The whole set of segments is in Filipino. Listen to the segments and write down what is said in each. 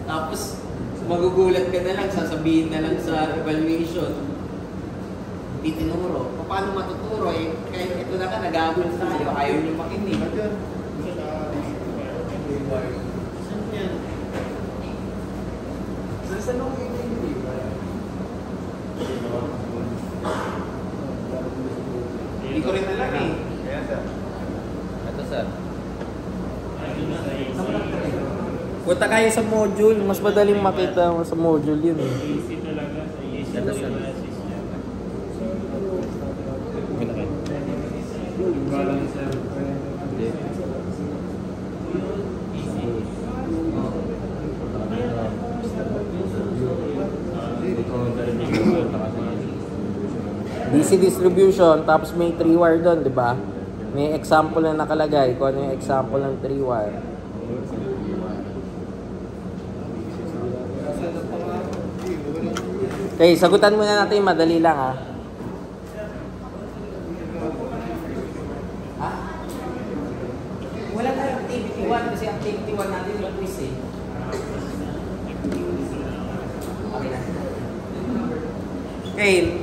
Tapos, magugulat ka na lang, sasabihin na lang sa evaluation. Hindi tinuro. Paano matuturo eh? Kaya ito na ka, nag-aabol tayo. Ayaw nyo makinig. Saan yan? Saan ako hindi ba? Hindi ko rin alam eh. Kaya sir. Ito sir. Punta kayo sa module, mas madaling makita sa module yun eh. Easy talaga sa easy. Ito sir. DC distribution, tapos may 3-wire doon, di ba? May example na nakalagay kung ano yung example ng 3-wire. Okay, sagutan muna natin, madali lang ha. Ha? Wala tayong activity 1 kasi activity 1 natin yung quiz eh. Okay na. Okay,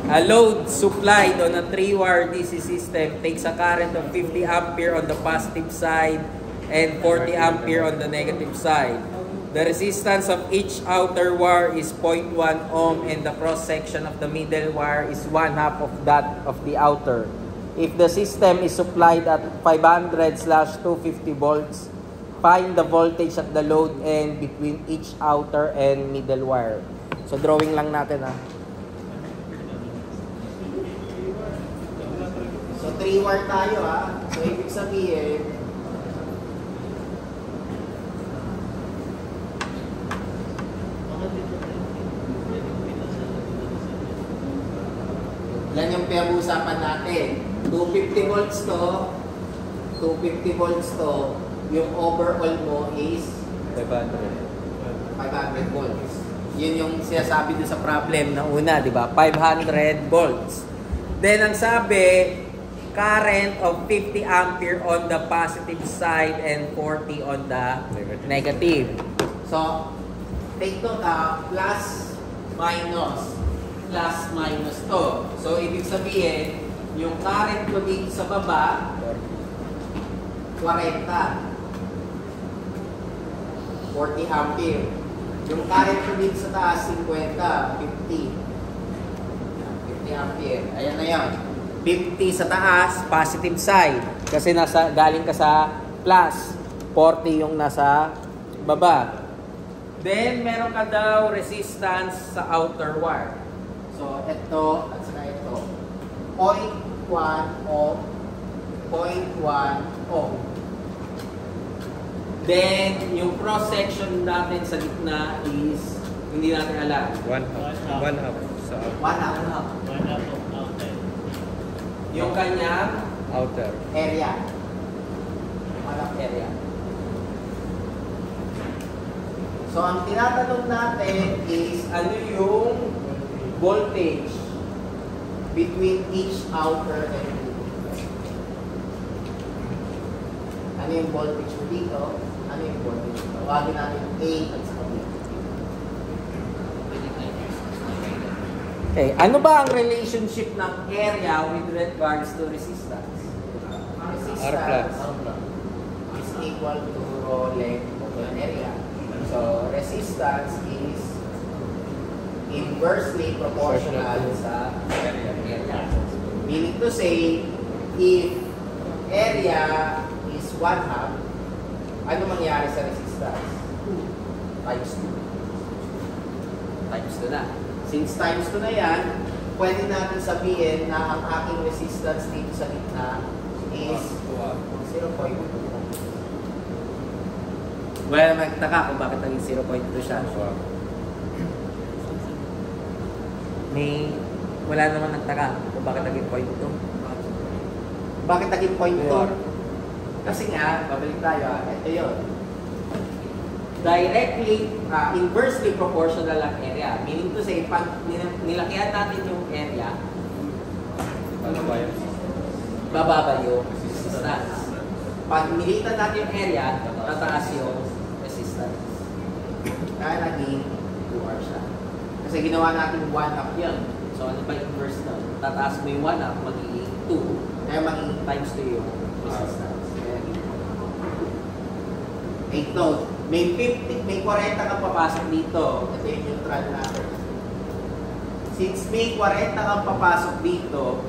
a load supplied on a 3-wire DC system takes a current of 50 ampere on the positive side and 40 ampere on the negative side. The resistance of each outer wire is 0.1 ohm and the cross-section of the middle wire is 1/2 of that of the outer. If the system is supplied at 500/250 volts, find the voltage at the load end between each outer and middle wire. So drawing lang natin ha. So 3-wire tayo ha. So ibig sabihin, yan yung pinag-uusapan natin. 250 volts to, 250 volts to, yung overall mo is 500 volts. Yun yung sinasabi doon sa problem na una, di ba? 500 volts. Then ang sabi, current of 50 ampere on the positive side and 40 on the negative. So, take note plus, minus to. So, ibig sabihin, yung current ko dito sa baba, 40. 40 ampere. Yung current ko dito sa taas, 50. 50 ampere. Ayan na yan. 50 sa taas, positive side. Kasi galing ka sa plus. 40 yung nasa baba. Then, meron ka daw resistance sa outer wire. So, ito at saka ito. 0.1 ohm. 0.1 ohm. Then, yung cross-section natin sa gitna is, hindi natin alam. 1/2 sa 1 half. Yung kanyang outer. area. 1 half area. So, ang tinatanong natin is, ano yung voltage between each outer and inner? Ano yung voltage mo dito? Ano yung voltage mo? Tawagin natin A at saka B. Okay, ano ba ang relationship ng area with regards to resistance? Resistance is equal to rho length of an area. So, resistance is inversely proportional sa area. Meaning to say, if area is 1/2, ano mangyari sa resistance? 2 times 2. Times 2 na. Since times 2 na yan, pwede natin sabihin na ang aking resistance dito sa gitna is 0.2. Wala magtaka kung bakit naging 0.2 siya. Wala naman nagtaka kung bakit naging 0.2. Bakit naging 0.2? Kasi nga, babalik tayo, ito yun. Directly, inversely proportional ang area. Meaning to say, pag nilakihan natin yung area, bababa yung resistance. Pag nilitan natin yung area, tataas yung resistance. Kaya naging 2R siya. Kasi ginawa natin 1 up yun. So ano pa inverse na? Tataas mo yung 1 up, magiging 2. Kaya magiging Times 2 yung resistance. Kaya take note, may 40 kang papasok dito. Ito yung neutral natin. Since may 40 kang papasok dito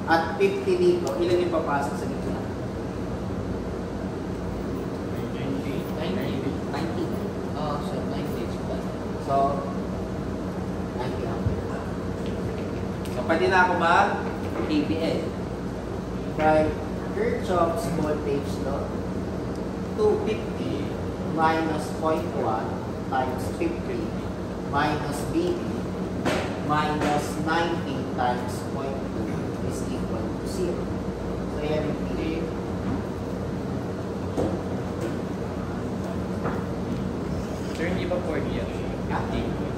at 50 dito, ilan yung papasok sa gitna? 90. Oh, so 90. So, 90 ampere. So, pwede na ako KVL. by Kirchhoff's voltage law, 250 minus 0.1 times 50 minus BD minus 90 times 0.2 is equal to 0. So, yan yung BD. Sir, hindi ba 40 yan?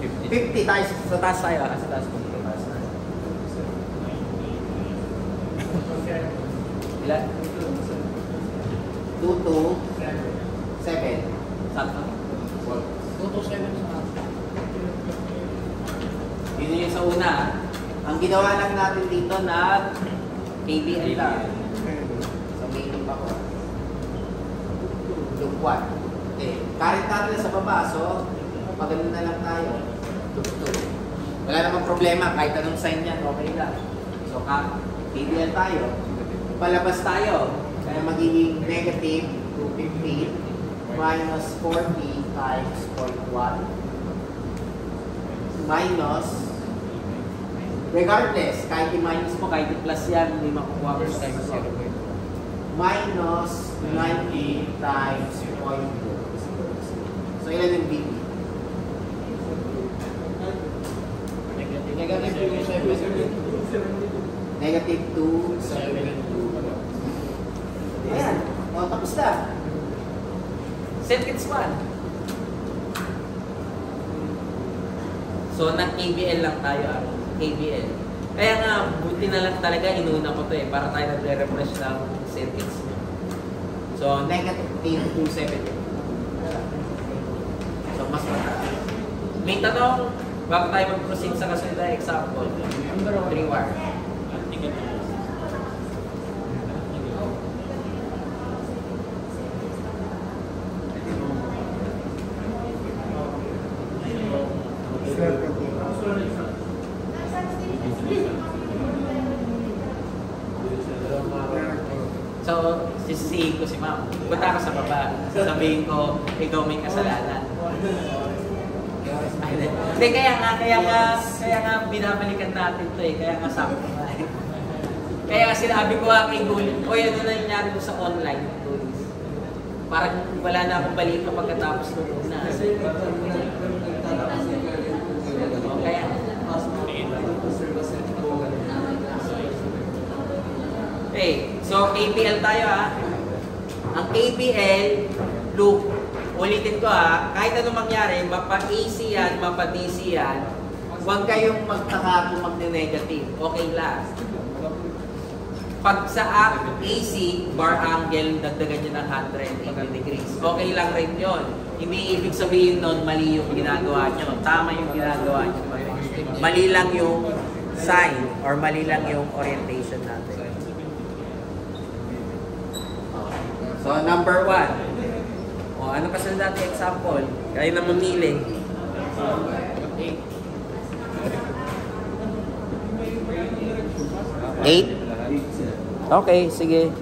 50. 50 times Sa taas tayo, sa taas po. Ilan? 2 to 7. Sakto? 2 to 7 sa Yun yung sa una. Ang ginawa lang natin dito na KVL lang. So, may iba ko. Loop 1. Okay. Current natin sa baba. So, magano na lang tayo. Loop 2. Wala namang problema. Kahit anong sign yan, okay lang. So, KVL tayo. Palabas tayo. Kaya magiging negative 250 minus 40 times 0.1 minus, regardless, kahit i-minus mo, kahit i-plus yan, hindi makukuha mo sa times 0. Minus 90 times 0.2. So, ilan yung BD? Negative 272. Negative 272. Ayan. O, tapos na. Circuits 1. So, nag-KVL lang tayo. KVL. Kaya nga, buti na lang talaga inuna ko to para tayo nagre-refresh ng circuits. So, Negative 270. So, mas mataas. may tanong, bago tayo mag-proceed sa kasunod na example. 3-wire. So, sisisihin ko si ma'am. Punta ka sa baba. Sasabihin ko, ikaw may kasalanan. Hindi, kaya nga binabalikan natin to Kaya nga sabi ko nga Kaya sinabi ko kay Gul, ano na nangyari ko sa online tools. Parang wala na akong balita pagkatapos nung una. Kaya, okay, so KVL tayo Ang KVL loop, ulitin ko kahit anong mangyari, mapa-AC yan, mapa-DC yan, huwag kayong magtaka kung magne-negative. Okay lang. Pag sa AC, bar angle, dagdagan nyo ng 180 degrees. Okay lang rin yun. Hindi ibig sabihin nun, mali yung ginagawa nyo. Tama yung ginagawa nyo. Mali lang yung sign or mali lang yung orientation natin. So, number 1. Ano pa sa natin example? Kaya na mamili. 8? Okay, sige.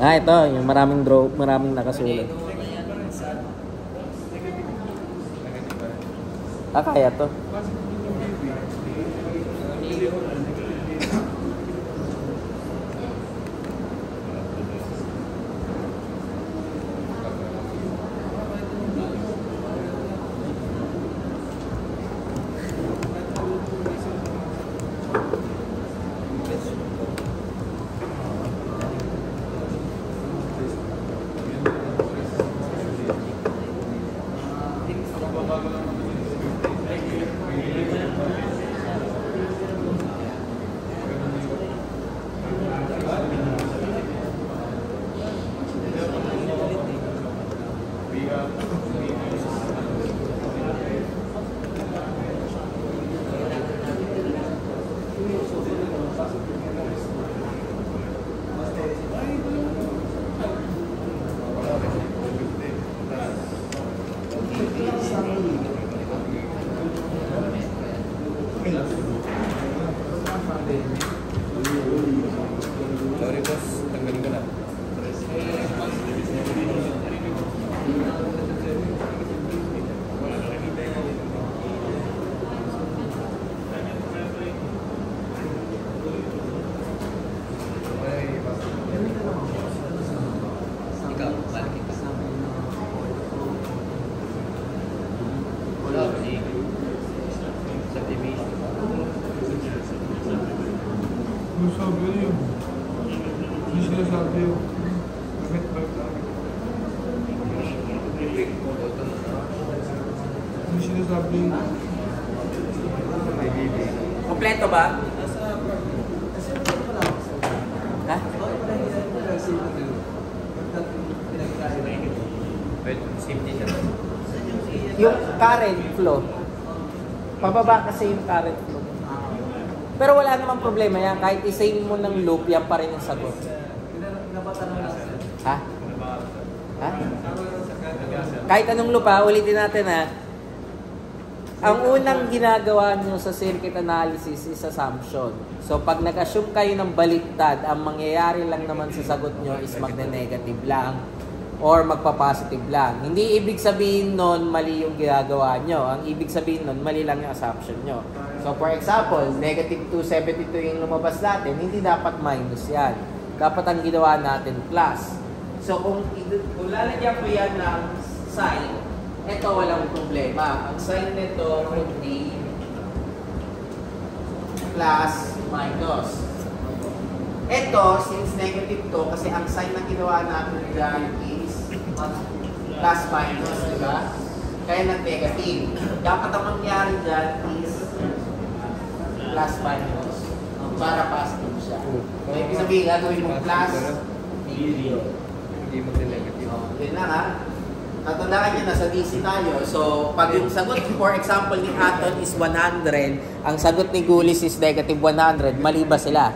Ito, yung maraming nakasulat. Kaya to. Sorry boss, tanggalin ko na. Ikaw, balik ka. Wala, sa TV. Yung sabi yun. Yung sinasabi yun. Bakit ba? Yung sinasabi yun. Kompleto ba? Ha? But safety siya. Yung current flow. Pababa kasi yung current flow. Pero wala namang problema yan. Kahit isayin mo ng loop, yan pa rin ang sagot. Ha? Ha? Kahit anong loop ha, ulitin natin ha. Ang unang ginagawa nyo sa circuit analysis is assumption. So pag nag-assume kayo ng baliktad, ang mangyayari lang naman sa sagot nyo is magne-negative lang or magpa-positive lang. Hindi ibig sabihin nun mali yung ginagawa nyo. Ang ibig sabihin nun, mali lang yung assumption nyo. So for example, negative 272 yung lumabas natin, hindi dapat minus yan. Dapat ang ginawa natin plus. So kung lalagyan ko yan ng sign, ito walang problema. Ang sign nito would be plus minus. Ito, since negative to, kasi ang sign na ginawa natin dyan is plus minus, di ba? Kaya nag-negative. Dapat ang mangyari dyan is plus minus para positive siya. So, ibig sabihin, gagawin mo plus negative. Hindi mag-negative. Yun na ha. Tatandaan nyo, nasa DC tayo. So, pag yung sagot, for example, ni Aton is 100, ang sagot ni Gulis is negative 100, mali ba sila?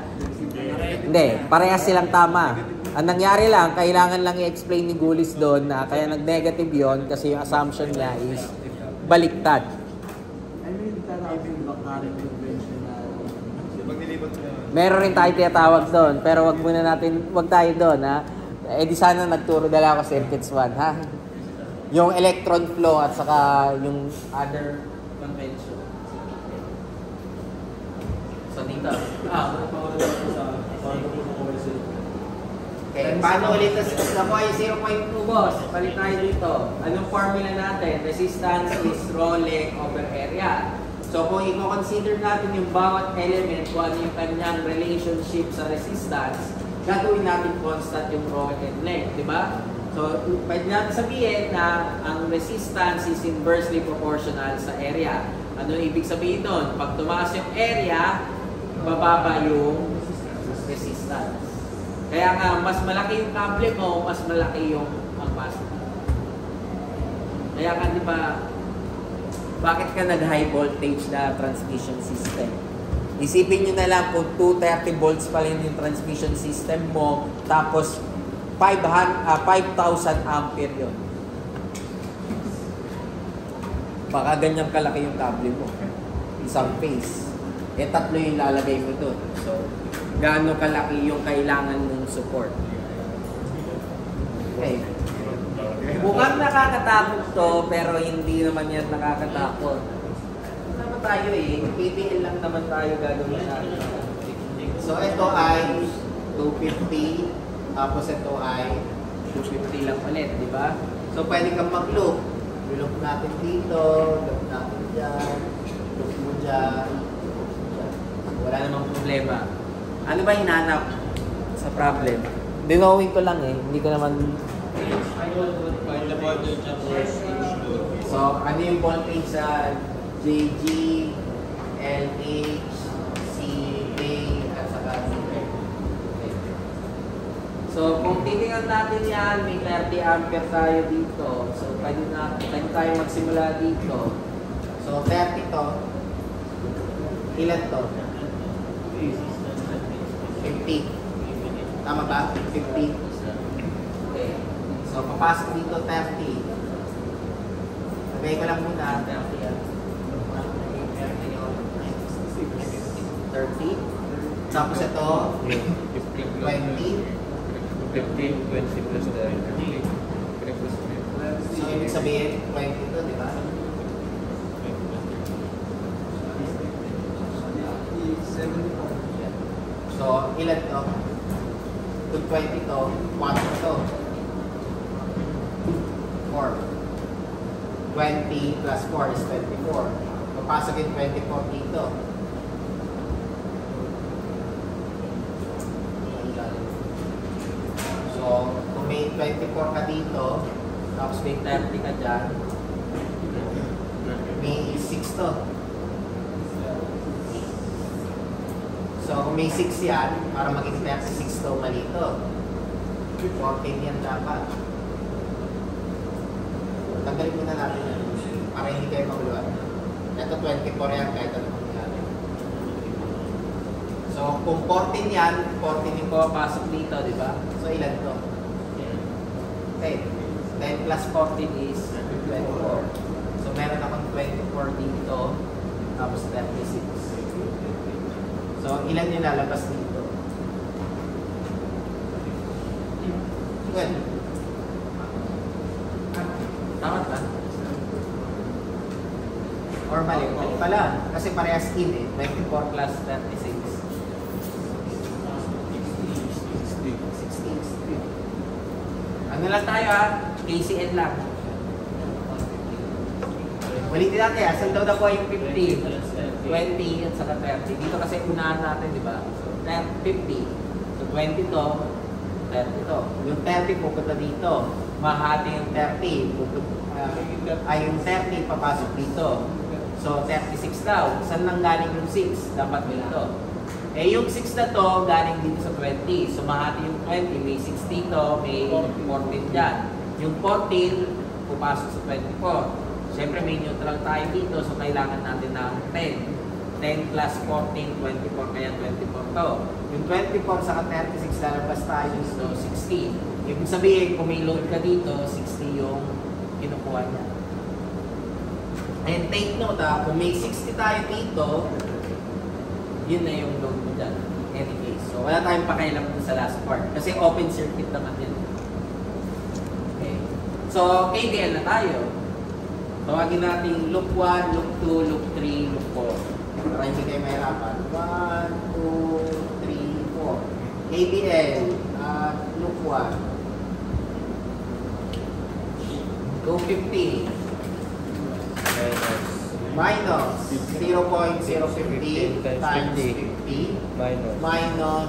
Hindi, parehas silang tama. Ang nangyari lang, kailangan lang i-explain ni Gulis doon na kaya nag-negative yon kasi yung assumption niya is baliktad. Meron rin tayo tinatawag doon, pero wag tayo doon ha. Eh di sana nagturo dala ako circuits 1 ha. Yung electron flow at saka yung other convention. So dito. Okay, paano ulit nakuha yung 0.2 boss? Balik tayo dito. Anong formula natin? Resistance is raw length over area. So kung i-consider natin yung bawat element, kung ano yung kanyang relationship sa resistance, gagawin natin constant yung raw and length, di ba? So pwede natin sabihin na ang resistance is inversely proportional sa area. Ano ibig sabihin nun? Pag tumaas yung area, bababa yung resistance. Kaya nga, mas malaki yung kable mo, mas malaki yung capacitor. Kaya nga, di ba, bakit ka nag-high voltage na transmission system? Isipin nyo na lang kung 230 volts pa rin yung transmission system mo, tapos 5,000 ampere yun. Baka ganyan kalaki yung kable mo. Isang phase. Eh, tatlo yung lalagay mo doon. So, gaano kalaki yung kailangan mong support. Okay. Mukhang nakakatakot to, pero hindi naman yan nakakatakot. Ano naman tayo eh, PPL lang naman tayo gagawin natin. So ito ay 250, tapos ito ay 250 lang ulit, di ba? So pwede kang mag-loop. Loop natin dito, loop natin dyan, loop mo dyan. Wala namang problema. Ano ba hinanap sa problem? Dinowin ko lang eh, hindi ko naman... So, ano yung voltage sa JG, LH, CA, at saka CA? Okay. So, kung titingnan natin yan, may 30 ampere tayo dito. So, pwede tayo magsimula dito. So, 30 to. Ilan to? 50. Tama ba? 50. Okay. So, papasok dito 30. Sabay ko lang muna. 30 yan. 30. Tapos ito, 20. 15, 20 plus the 30. So, ibig sabihin, 20 to, di ba? So, ilan to? 220 to, 4 to. 4. 20 plus 4 is 24. Papasok yung 24 dito. So, kung may 24 ka dito, tapos may 30 ka dyan, may 6 to. So, kung may 6 yan, para maging 36 to, mali to. 14 yan dapat. Tanggalin muna natin yan, para hindi kayo makuluan. Ito 24 yan, kahit ano mangyari. So, kung 14 yan, 14 yung pumapasok dito, di ba? So, ilan to? Okay. 10 plus 14 is 24. So, meron akong 24 dito, tapos 36. So, ilan yung lalabas dito? 12. Tama ba? Or mali? Mali pala. Kasi parehas in eh. 24 plus 36. 16. Ano lang tayo ha? KCN lang. Ulitin natin ha. Saan daw na po yung 50? 20 at saka 30. Dito kasi unahan natin, di ba? So, 50. So, 20 to, 30 to. Yung 30 pupunta dito. Mahati yung 30. Yung 30 papasok dito. So, 36 daw. Saan nang galing yung 6? Dapat dito. Eh, yung 6 na to, galing dito sa 20. So, mahati yung 20. May 6 dito, may 14 dyan. Yung 14, pupasok sa 24. Siyempre, may neutral tayo dito. So, kailangan natin ng 10. 10 plus 14, 24. Kaya 24 to. Yung 24 sa 36, lalabas tayo dito, 60. Ibig sabihin, kung may load ka dito, 60 yung kinukuha niya. And take note kung may 60 tayo dito, yun na yung load mo dyan. Any case. So, wala tayong pakialam dun sa last part. Kasi open circuit naman yun. Okay. So, KVL na tayo. Tawagin natin loop 1, loop 2, loop 3, loop 4. Para hindi kayo mahirapan. 1, 2, 3, 4. KVL at loop 1. Loop 50. Minus 0.015 times 50 minus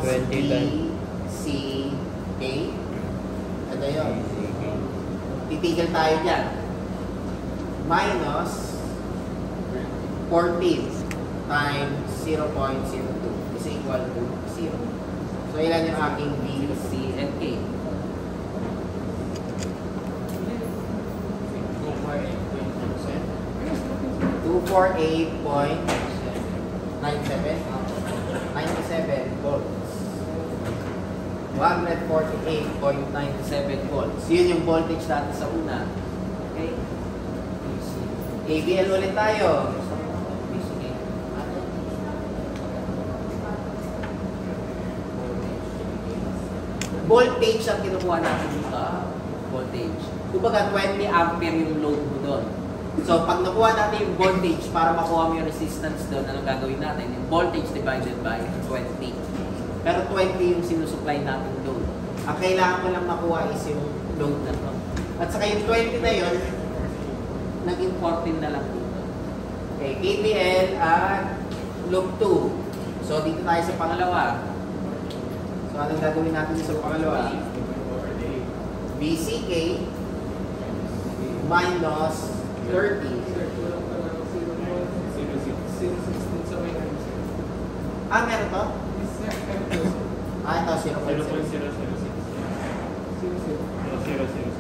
20 times DCK. Ito yun. Titigil tayo dyan. Minus 14 times 0.02 is equal to 0. So, ilan yung aking B, C, and K? 248.97 volts. 148.97 volts. Yun yung voltage natin sa una. Okay? KVL ulit tayo. Voltage ang kinukuha natin dito. Voltage. Kumbaga 20 ampere yung load mo doon. So, pag nakuha natin yung voltage para makuha mo yung resistance doon, anong gagawin natin? Yung voltage divided by 20. Pero 20 yung sinusupply natin load. Ang kailangan ko lang makuha is yung load na to. At saka yung 20 na yun, naging 14 na lang dito. Okay, KVL at loop 2. So, dito tayo sa pangalawa. So, anong gagawin natin sa pangalawa? BCK minus 30. Meron to? Ito, 0.0.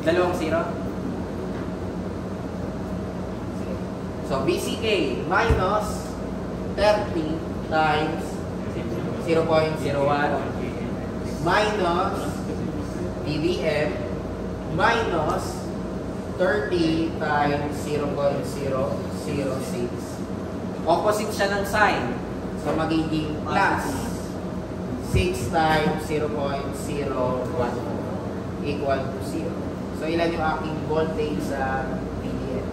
Dalawang 0. So, BCK minus 30 times 0.01 minus BBM minus 30 times 0.006. Opposite siya ng sign. So, magiging plus 6 times 0.01 equal to 0. So, ilan yung aking voltage sa BBM?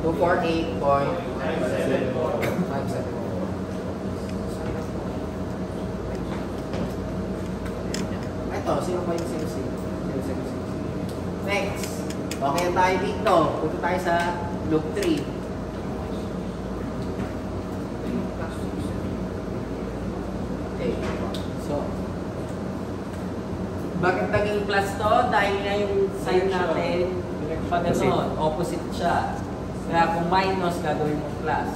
Two four eight point 57. Ito, 0.06. Next. Okay tayo dito. Punta tayo sa loop 3. Okay. So, bakit naging plus to? Dahil nga yung sign natin, pag ano, opposite siya. Kaya kung minus, gagawin mo plus.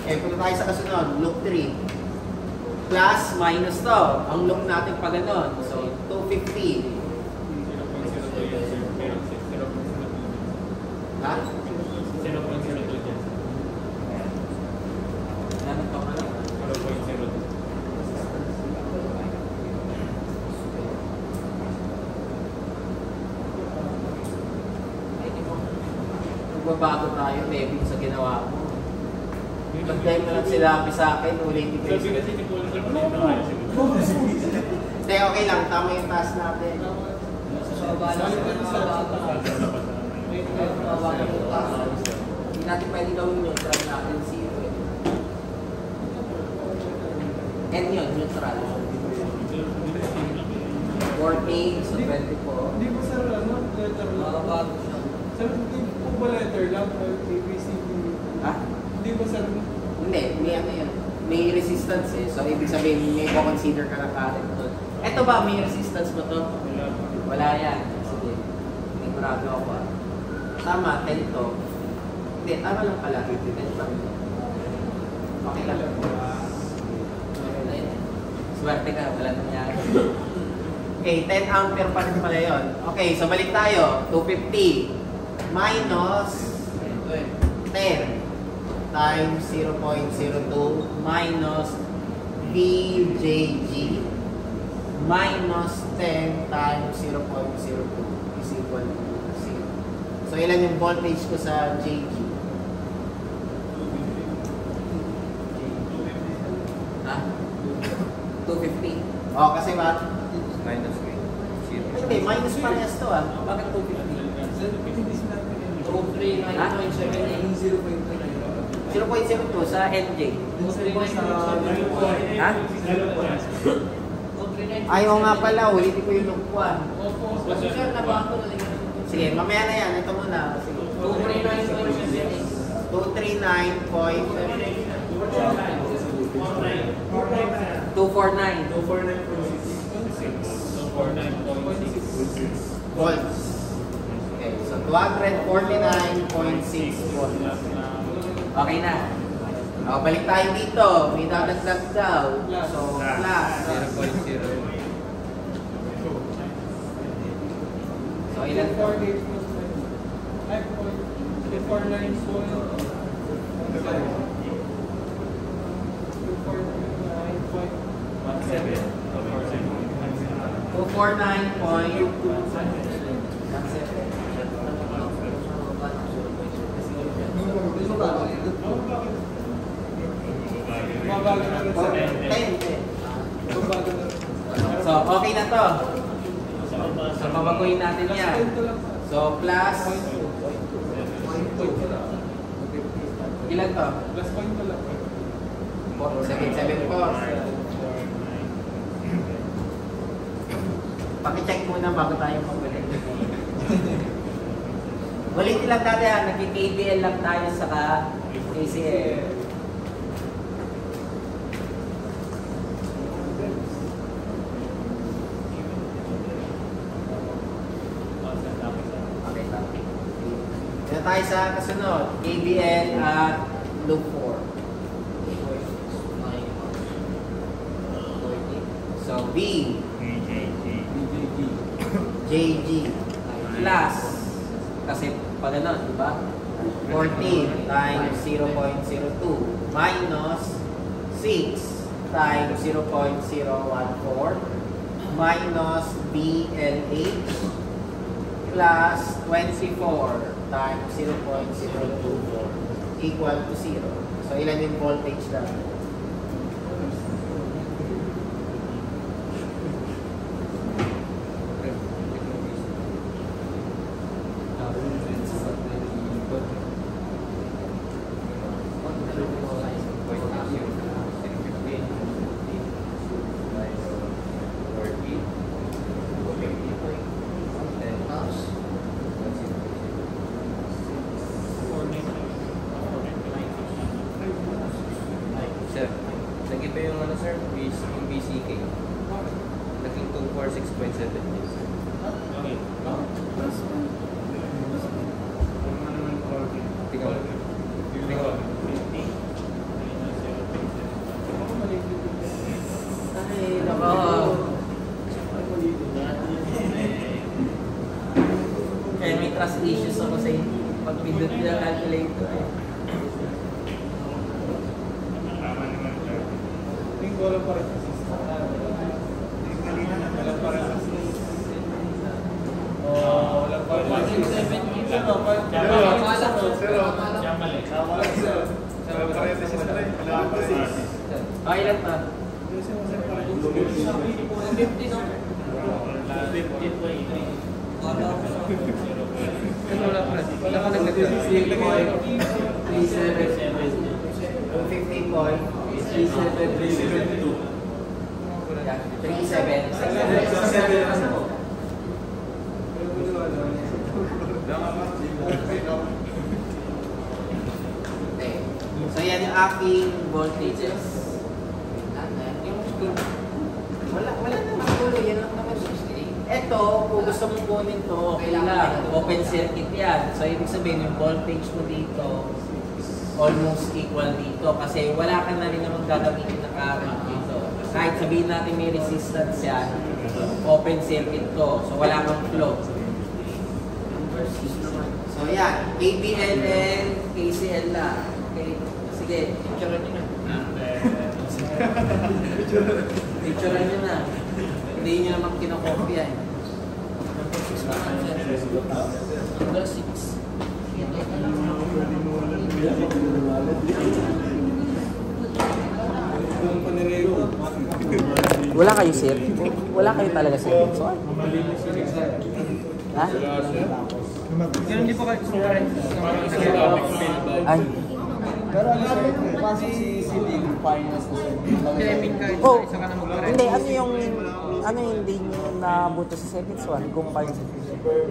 Okay, punta tayo sa kasunod, loop 3. Plus, minus to. Ang loop natin pag ganon. So, 250. Ha? 0.02 dyan. Ano pa pala? 0.02. Magbabago tayo, maybe sa ginawa mo. Pag-time mo lang sila sa akin, ulitin ko Sabi yung... kasi ni Paul, ano Hindi, okay lang. Tama yung task natin. Hindi natin pwede gawin yun. Try natin 0. N yun, neutral. 14, so 24. Hindi ba sir, ano, letter lang? Sir, hindi po ba letter lang? ABCD? Ha? Hindi ba sir? Hindi, may ano yun. May resistance eh. So, ibig sabihin, may consider ka na current doon. Eto ba, may resistance ba to? Wala yan. Sige. Sigurado ako ah. Tama, 10 to. Hindi, tama lang pala. 10 pa rin. Okay lang. Swerte ka, wala nangyari. Okay, 10 ampere pa rin pala yun. Okay, so balik tayo. 250 minus 10 times 0.02 minus VJG minus 10 times 0.02 is equal to 0. So, ilan yung voltage ko sa JG? Ha? 250. Oh, kasi ba? Minus 0. Hindi, minus parehas to ah. Bakit 250? 0.02 sa NJ. Ha? Ayaw nga pala, ulitin ko yung loop 1. Sige, mamaya na yan. Ito muna. Sige. 249 volts. Okay, so 249.6 volts. Okay na. O, balik tayo dito. May dadagdag daw. So, plus. 0.0. So, ilan po? 249.2. So, okay na to. So, babaguhin natin yan. So, plus. Ilan to? Plus point to lang. 774. Paki-check muna bago tayo magbalik. Ulitin lang natin ha, nag-KBL lang tayo saka ACL. Okay, tapos. tayo sa kasunod. KBL at loop 4. So, B. JG. Plus. Kasi pag ano, di ba? 14 times 0.02 minus 6 times 0.014 minus BLH plus 24 times 0.024 equal to 0. So, ilan yung voltage natin? Sir, lagi pa yung ano sir, yung BCK. Naging 246.7 days. Okay. Tingnan mo. Tingnan mo. Ay, nako. Kaya may trust issues ako sa pagpindot nila calculator eh. Hindi ko alam pa rin sa system. Walang pa rin sa system. Walang pa rin sa system. Ilan pa? 50 wala pa. Wala ka nagdagdag. 250 point. 37. Okay. So yan yung aking voltages. Wala naman tuloy. Yan lang naman. Ito, kung gusto mong kunin to, okay lang. Open circuit yan. So ibig sabihin yung voltage mo dito almost equal dito kasi wala ka na rin naman gagamitin na current dito. Kahit sabihin natin may resistance yan, open circuit to. So wala kang flow. So yan, KBL and KCL na. Okay, sige, picturean nyo na. Picturean nyo na. Hindi nyo naman kinokopya eh. Number 6. Wala kayo sir? Wala kayo talaga sir? Ha? Ganun di pa kayo current. Ay. Pero ano sir, pasok si League Finance na sir. Kaya I mean kahit Oh, isa ka na mag-current. hindi. Ano yung hindi nyo nabuto sa seconds 1? Kung paano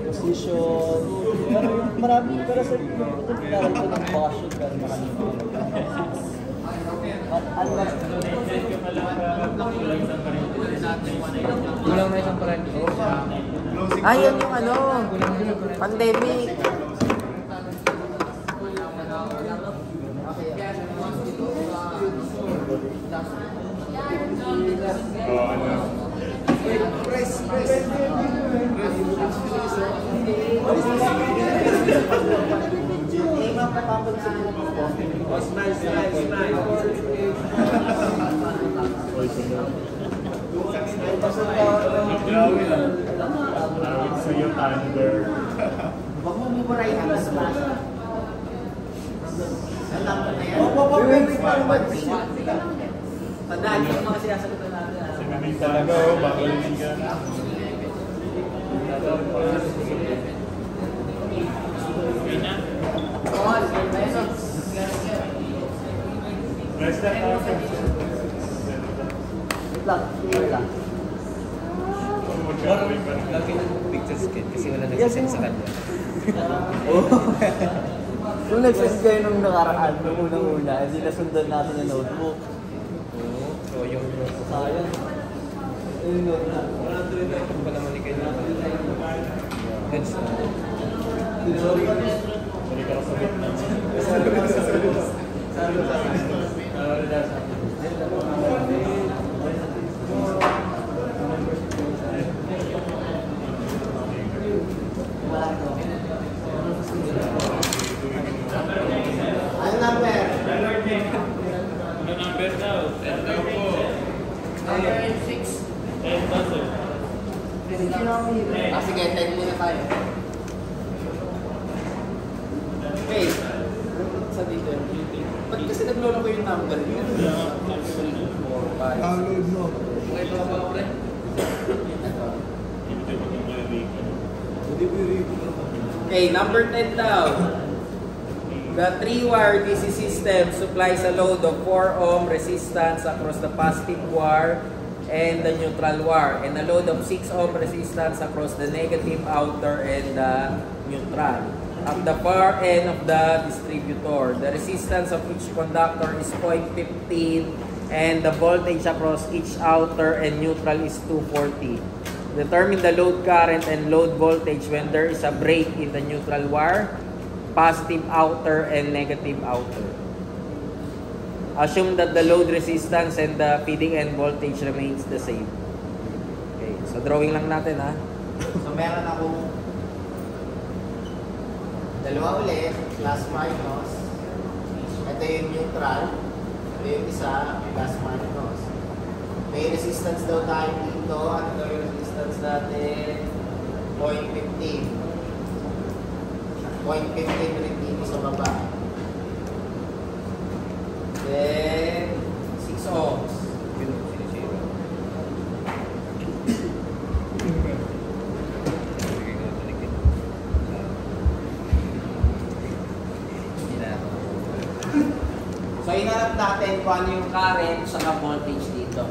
Position. Pero yung marami, pero sir, yung nagkaroon ko ng bakasyon, pero marami. Ano ba? Kulang na isang current. Ay, yan yung ano, pandemic. Huwag mo mumuray ang mas basa. Alam mo na yan. Tandaan yung mga sinasagutan natin. Talaga, babalikin ka na. Wait lang. Lagi ng picture skate kasi wala nagsasend sa kanya. Kung nag-send kayo nung nakaraan, nung unang-una, hindi nasundan natin yung notebook. Oo. So yung Sayang. Yung notebook. kung pa naman ikaw na. Goods na. Ano number? Ano number daw? 10 daw po. Number 6. 10 daw, sir. Sige, 10 muna tayo. Okay. Sa dito. Ba't kasi naglolo ko yung number yun? 3, 4, 5. Download mo. Okay, ito ba pre? Okay, number 10 daw. The 3-wire DC system supplies a load of 4 ohm resistance across the positive wire and the neutral wire, and a load of 6 ohm resistance across the negative outer and the neutral. At the far end of the distributor, the resistance of each conductor is 0.15 and the voltage across each outer and neutral is 240. Determine the load current and load voltage when there is a break in the neutral wire, positive outer and negative outer. Assume that the load resistance and the feeding end voltage remains the same. Okay, so drawing lang natin ha. So meron akong dalawa ulit, plus minus. Ito yung neutral. Ito yung isa, plus minus. May resistance daw tayo dito. Ano daw yung resistance natin? 0.15. 0.15 rin dito sa baba. Then, 6 ohms. So, inanap natin kung ano yung current sa voltage dito.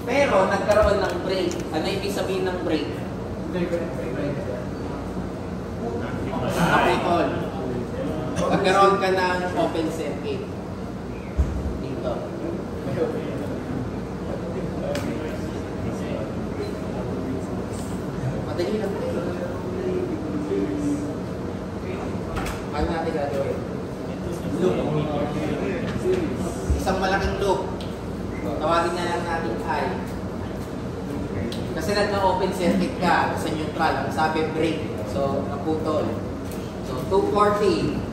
Pero, nagkaroon ng break. Ano ibig sabihin ng break? Naputol. Nagkaroon ka ng open circuit. Dito. Madali lang. Ano natin gagawin? Loop. Isang malaking loop. Tawagin na lang natin I. Kasi nagka-open circuit ka sa neutral. Ang sabi break. So, naputol. So, 240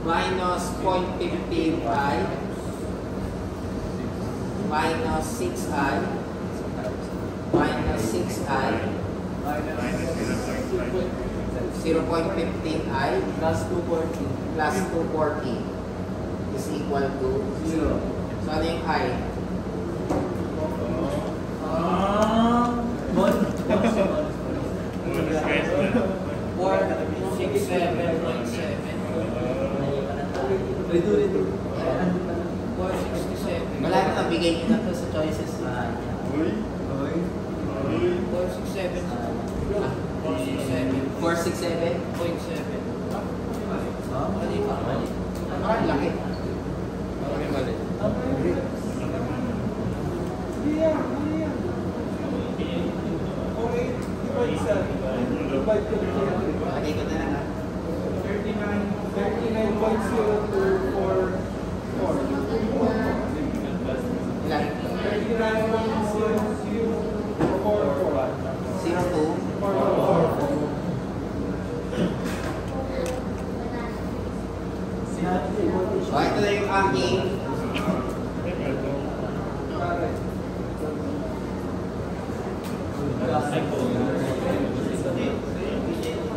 minus 0.15 I minus 6I minus 6I 0.15 I plus 240 is equal to 0. So, ano yung I? Wala na nabigay nyo na to sa choices na 467.7. Parang laki. Parang mali. Lagay ko na lang ha. 39.024. Ilan? 02. So, ito na yung aking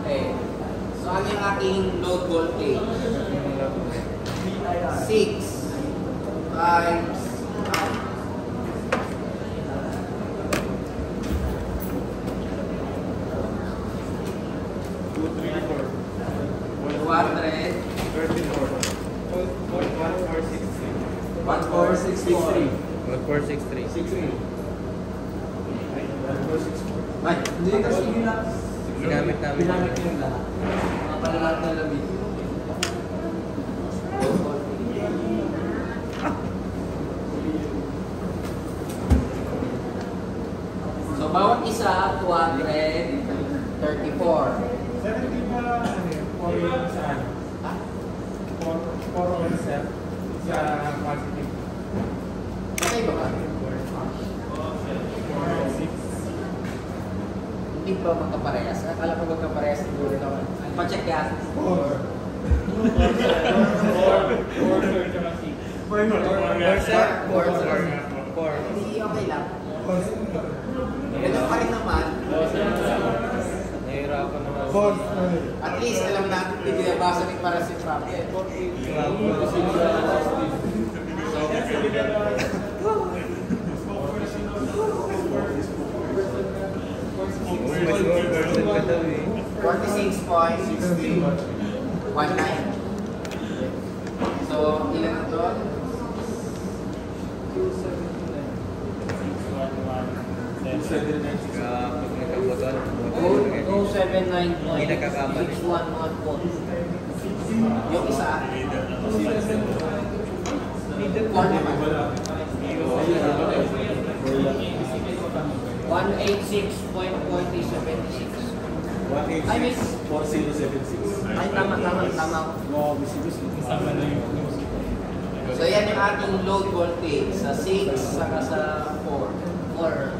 okay. So, ano yung aking load voltage? 6 times 1463. Ay, hindi kasi Ginamit namin. yung lahat. Mga palalat na labit. So, bawat isa, 234. 71 4 on set sa positive. Okay ba ba? 4, 6. Hindi ba magkaparehas? Akala ko magkaparehas siguro naman. Pa-check yan. 4, 4. Hindi okay lang. Ito pa rin naman. Nahihirapan naman. At least alam natin hindi binabasa rin para si Trump. So, ilan na to? 279.6114. Yung isa. 4 naman. 186.4076. I mean, 4076. ay tama ako. So, yan yung ating load voltage sa 6 saka sa 4.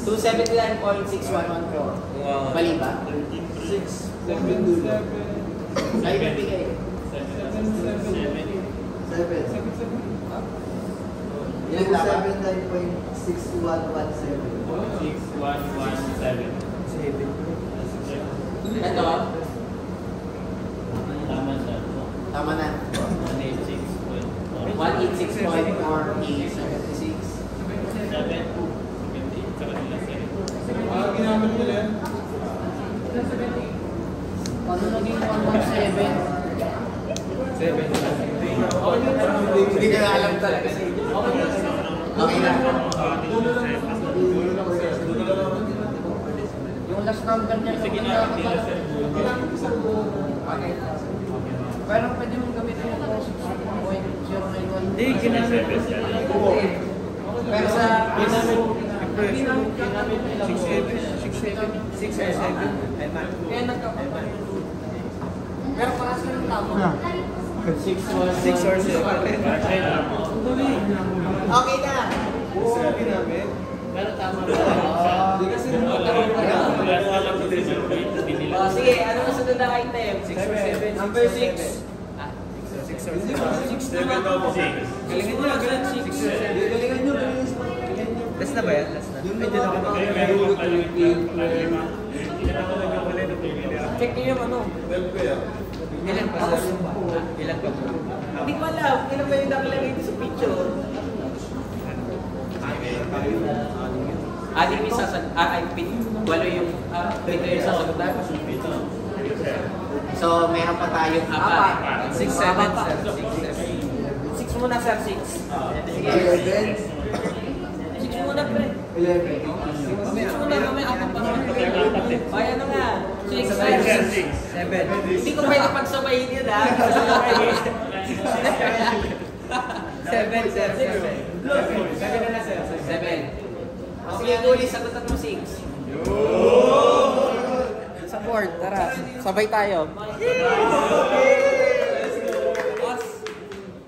279.6114. Mali ba? 6. Ay, nabigay. 7. Ilan tama? 279.6117. Ito? Tama na. 186.4076. Ginamit nila yan. Ano naging 117? 7. Hindi ka na alam talaga. Okay na. Yung last number niya lang Okay. pero pwede mong gamitin yung 6.091. Hindi, ginamit ko sila. Pero sa Ginamit nila 6 or 7. Ay, man. Kaya nagkakapal. Pero para sa yung tama. 6 or 7. okay na. Pero tama ba? Hindi kasi sige, ano ang sunod na item? 6 or 7. Number 6. 6 or 7. Galingan nyo lang, 6 or 7. Galingan nyo. Last na ba yan? Last na. Check nyo yung ano. Ilan pa sa? Ilan pa po? Hindi ko alam. Ilan ba yung nakilagay dito sa picture? Anim yung sasagot. Walo yung pito yung sasagutan. So, meron pa tayong 4. 6, 7, 6 muna, sir. 6. Sige. 6 muna, pre. 6 muna, mamaya ako pa naman. Kaya na nga. 6, sir. 7. Hindi ko pwede pagsabayin yun, ha? 7, sir. 7. 7. Sige, Guli, sagutan mo 6. Sa board, tara. Sabay tayo.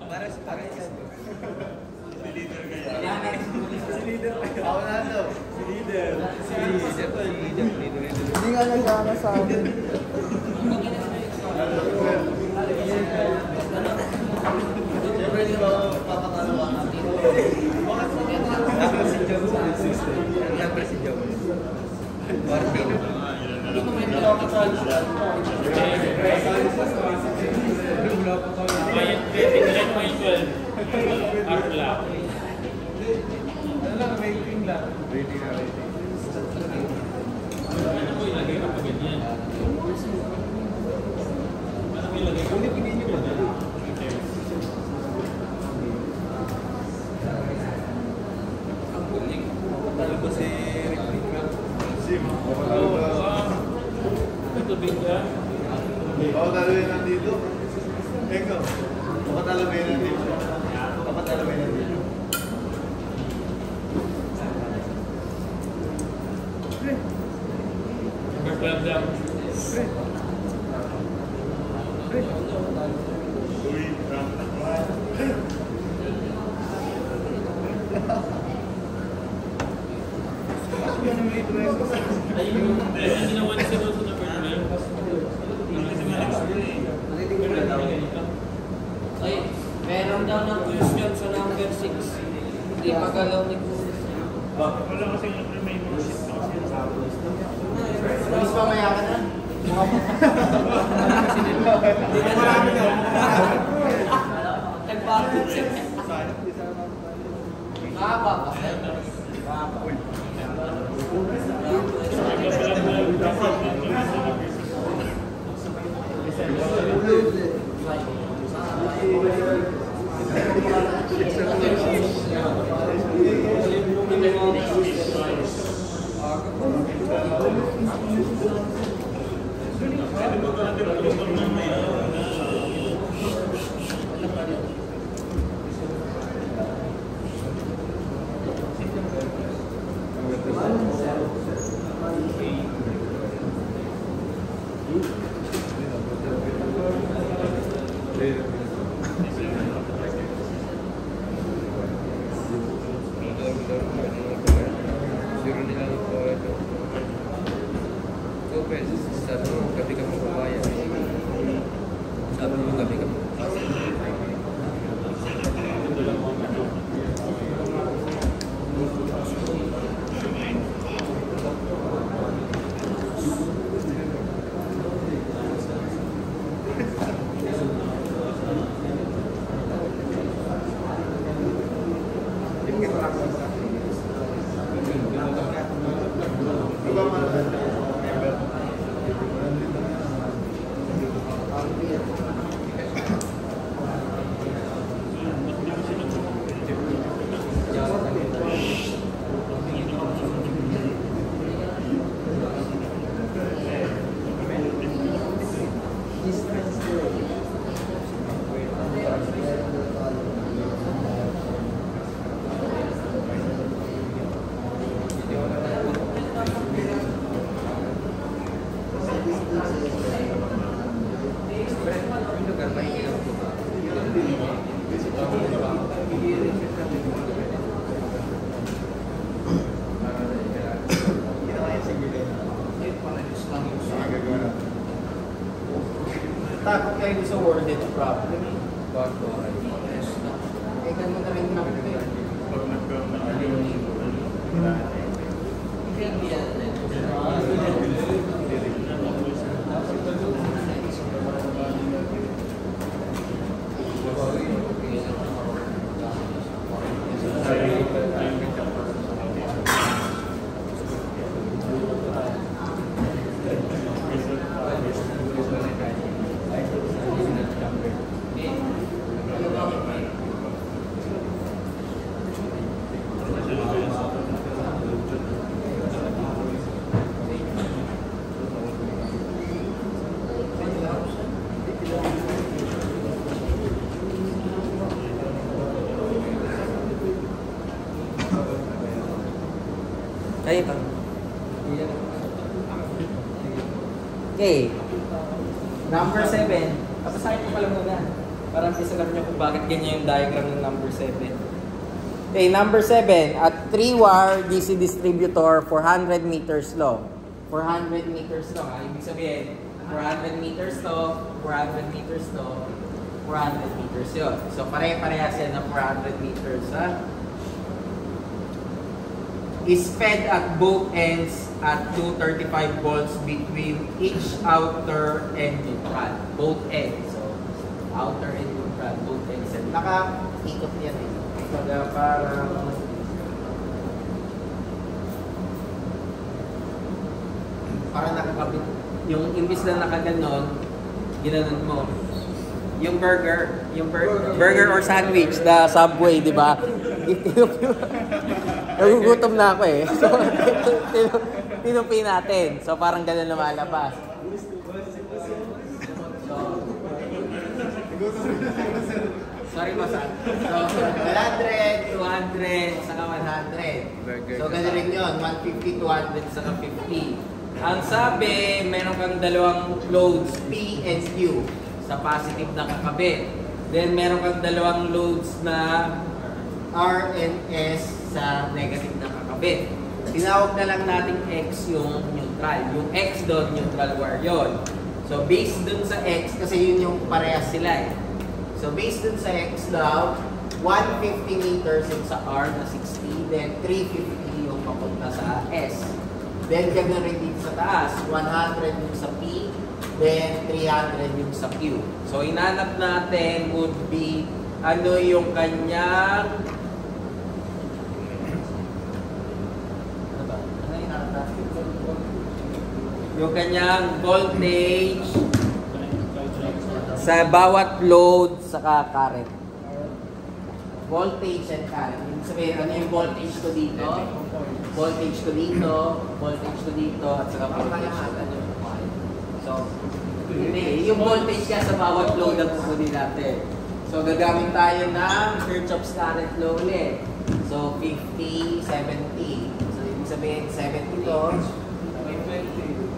Para sa parang yan. Hindi nga nagana sa akin. Number si Jones. Number si Jones. 14. Ano lang, rating lang. Talo ba si Rick Pickman? Baka talo yan nandito. Eko. Baka talo ba yan nandito? Baka talo ba yan nandito? Ay, meron daw ng question sa number 6. Hindi magalaw ni Kuya. Wala kasi yung may mga shit na kasi nasabi. Mas mamaya ka na. Marami na. Nagpapit siya. Mahaba pa. Takot kayo sa wordage problem. Bago. Eh, ganun na rin lang ito eh. Pag nagkaroon na Kayo pa. Okay. Number 7. Papasahin ko pala muna. Para kasi alam nyo kung bakit ganyan yung diagram ng number 7. Okay, number 7. At 3-wire DC distributor, 400 meters long. 400 meters long. Ibig sabihin, 400 meters to, 400 meters to, 400 meters yun. So, pare-parehas yan ng 400 meters, ha? Is fed at both ends at 235 volts between each outer and neutral. Both ends. So, outer and neutral, both ends. And Naka-ikot yan eh. Kaya parang nakakabit. Yung imbis na nakaganon, ginanon mo. Yung burger or sandwich, the Subway, di ba? Nagugutom na ako eh. So, tinupi natin. So, parang ganun lumalabas. Sorry, Masan. So, 100, 200, saka 100. So, ganun rin yun. 150, 200, saka 50. Ang sabi, meron kang dalawang loads P and Q sa positive na kakabit. Then meron kang dalawang loads na R and S sa negative na kakabit. Tinawag na lang natin X yung neutral. Yung X doon, neutral wire yun. So based dun sa X, kasi yun yung parehas sila eh. So based dun sa X daw, 150 meters yung sa R na 60, then 350 yung papunta sa S. Then ganoon rin dito sa taas, 100 yung sa P, then 300 yung sa Q. So inanap natin would be ano yung kanyang voltage sa bawat load saka current. Voltage and current. Ibig sabihin, ano yung voltage ko dito? Voltage ko dito, voltage ko dito, at saka voltage ko dito. So, hindi. Yung voltage ka sa bawat load ang kukunin natin. So, gagamit tayo ng Kirchhoff's current law ulit. So, 50, 70. So, ibig sabihin, 70 to,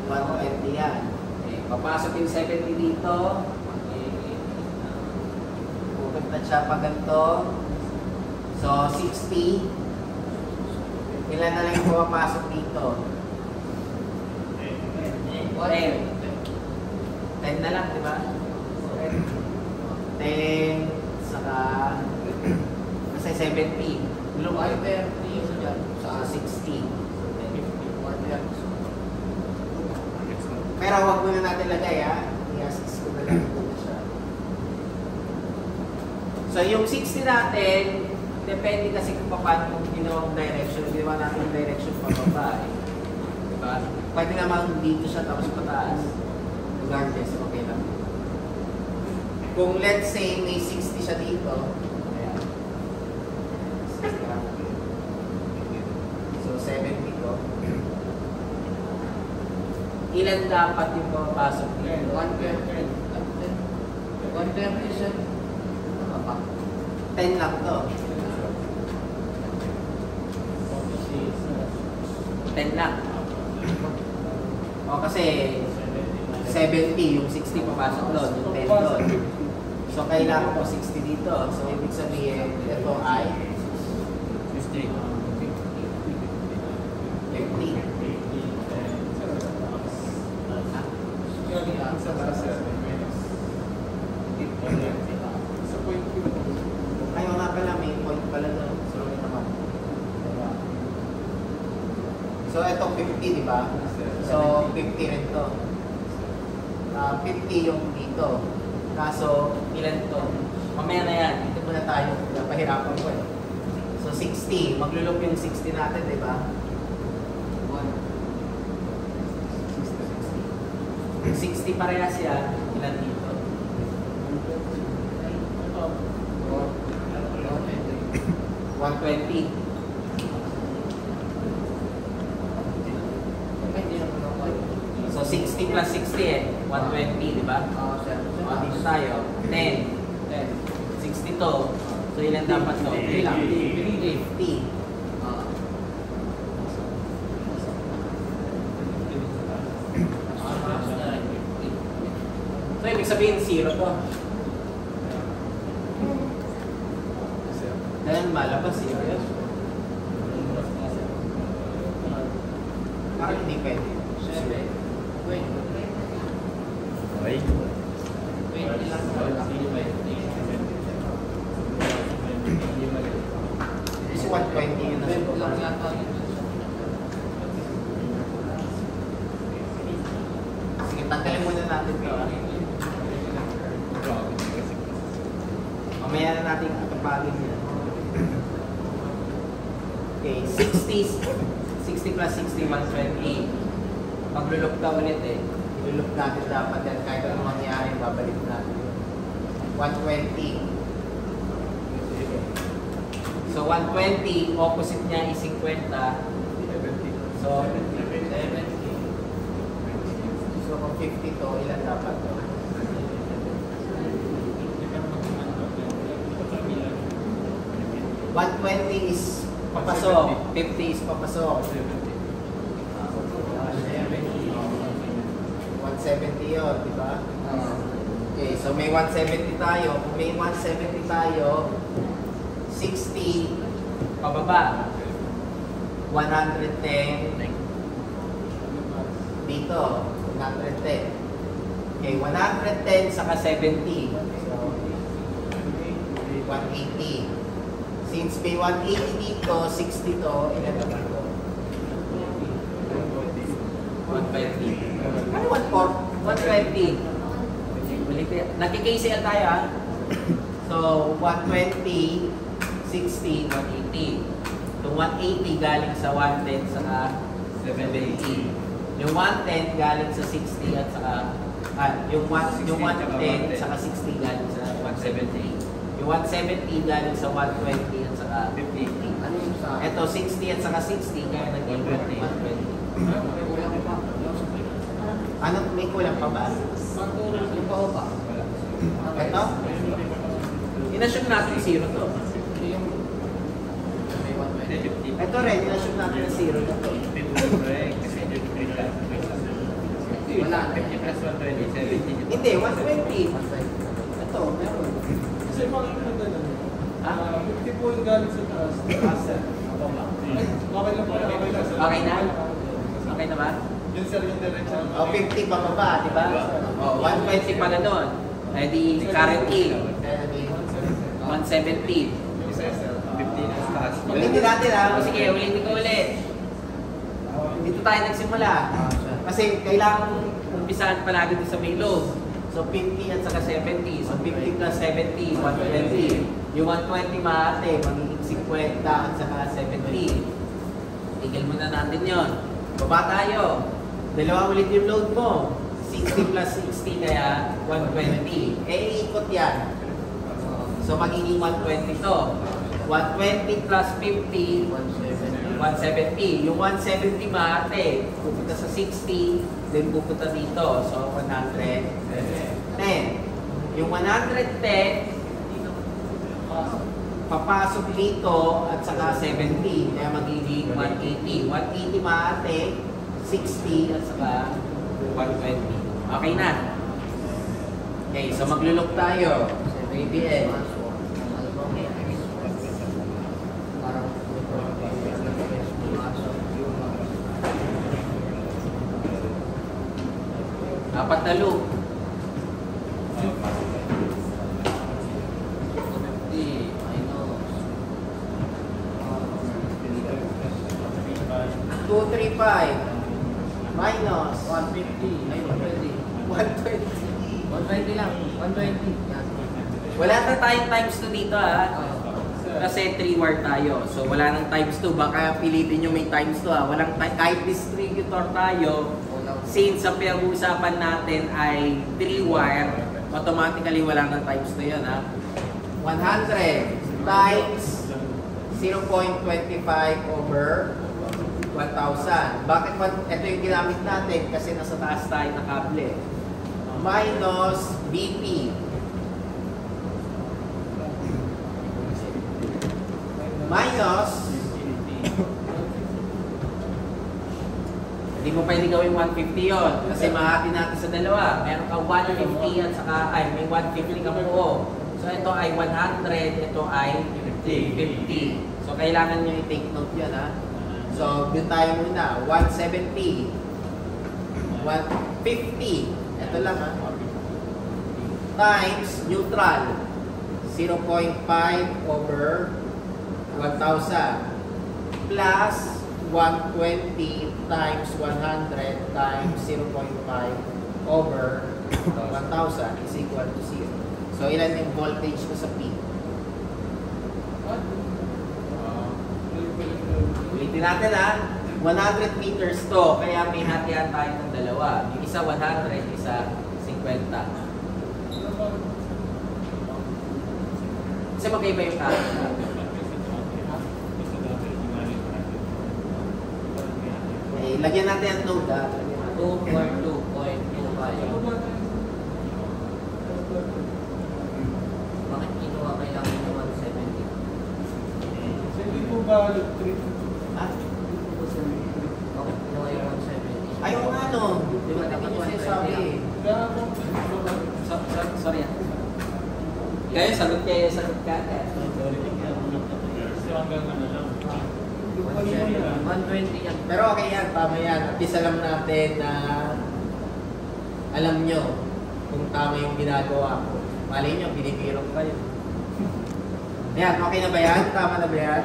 120 yan. Okay. Papasok yung 70 dito. Pukot na siya pa ganito. So, 60. Ilan na lang yung pumapasok dito? 10. 10 na lang, di ba? 10, saka, kasi 70. Look, ay 30, saka 60. Pero wag muna natin lagay ha. I-assist ko na lang muna siya. So yung 60 natin, depende kasi kung paano ginawang direction. Ginawa natin yung direction pababa eh. Diba? Pwede naman dito siya tapos pataas. Regardless, okay lang. Kung let's say may 60 siya dito, ayan. 60 lang. So 70 to. Ilan dapat yung pumapasok dito? 120 siya. 10 lang to. 10 lang. O kasi 70, yung 60 papasok doon, yung 10 doon. So kailangan ko 60 dito. So ibig sabihin, ito ay 50. Ayaw nga pala, may point pala doon. Sorry naman. So ito 50, di ba? So 50 rin to. 50 yung dito. Kaso ilan to? Mamaya na yan. Dito muna tayo. Napahirapan ko eh. So 60. Maglulop yung 60 natin, di ba? 60 parehas yan. Ilan dito? 120. So 60 plus 60 eh. 120, di ba? Dito tayo. 10. 60 to. So ilan dapat to? 50. So ibig sabihin 0 to. Dahil malabas 0 yun. Parang hindi pwede. Is 120 yun na. Sige, tanggalin muna natin ito. Mamaya na natin kapagin yan. Okay, 60 plus 60, 120. Maglulok ka ulit eh. Ilulok natin dapat yan. Kahit anong mangyari, babalik natin. 120. So 120, opposite niya is 50. So 70. So kung 50 to, ilan dapat to? 120 is papasok, 50 is papasok. 170 yun, di ba? Okay, so may 170 tayo. Kung may 170 tayo, 60 pababa. 110 dito, 110. Okay, 110 saka 70. So, 180. Since may 180 dito, 60 to, ilan na dito? 120. Ano 120. Nagki-KCL tayo ah. So, 120, 60, 180. Yung 180 galing sa 110 saka 70. Yung 110 galing sa 60 at saka yung 110 saka 60 galing sa 170. Yung 170 galing sa 120 at saka 50. Ano yung sa? Ito 60 at saka 60 kaya naging 120. Ano may kulang pa ba? Yung pa ba? Ito? Inassume natin 0 to. Ito rin, inassume natin na 0 na to. Wala na. 50 plus 120, 70. Hindi, 120. Ito, meron. Kasi makikita na lang. 50 po yung galing sa taas. Ay, okay lang pala. Okay na? Okay na ba? Yun sir, yung direction. O, 50 pababa, di ba? O, 120 pala doon. Eh di, current yield. 170. Isa sir, 15 as taas. Ulitin natin ha. O sige, ulitin ko ulit. Dito tayo nagsimula. Kasi kailangan umpisahan palagi dito sa may load. So 50 at saka 70. So 50 plus 70, 120. Yung 120 maate, magiging 50 at saka 70. Tigil muna natin yon. Baba tayo. Dalawa ulit yung load mo. 60 plus 60 kaya 120. Eh, ikot yan. So magiging 120 to. 120 plus 50, 170. Yung 170 maate, pupunta sa 60, then pupunta dito. So 110. Yung 110, papasok dito at saka 70. Kaya magiging 180. 180 maate, 60 at saka 120. Okay na. Okay, so maglulok tayo. So, ABN. Apat na loop. 235 minus 150 ay 120 lang 120 wala na tayong times 2 dito kasi 3 wire tayo so wala nang times 2 baka pilitin nyo may times 2 walang kahit distributor tayo since sa pinag-uusapan natin ay 3 wire automatically wala nang times 2 yan 100 times 0.25 over 1,000. Bakit ito yung ginamit natin? Kasi nasa taas tayo na kable. Minus BP. Minus hindi mo pwede gawin 150 yon kasi mahati natin sa dalawa. Meron ka 150 at saka may 150 ka buo. So ito ay 100, ito ay 50. So kailangan nyo i-take note yan So, doon tayo muna. 170. 150. Ito lang Times neutral. 0.5 over 1,000. Plus 120 times 100 times 0.5 over 1,000 is equal to 0. So, ilan yung voltage ko sa peak? Ulitin natin 100 meters to, kaya may hatihan tayo ng dalawa. Yung isa 100, isa 50. Kasi magkaiba yung hatihan. Lagyan natin ang node 2.2.25. Bakit kinuha kailangan ng 170? Hindi po ba 3? Ayaw nga Di ba naman yung sinasabi eh. Kaya ako, Sorry ah. Kayo, sagot kayo, sagot ka. So hanggang ano lang. 120 yan. Pero okay yan, tama yan. At least alam natin na alam nyo kung tama yung ginagawa ko. Malay nyo, binibiro ko kayo. Yan, okay na ba yan? Tama na ba yan?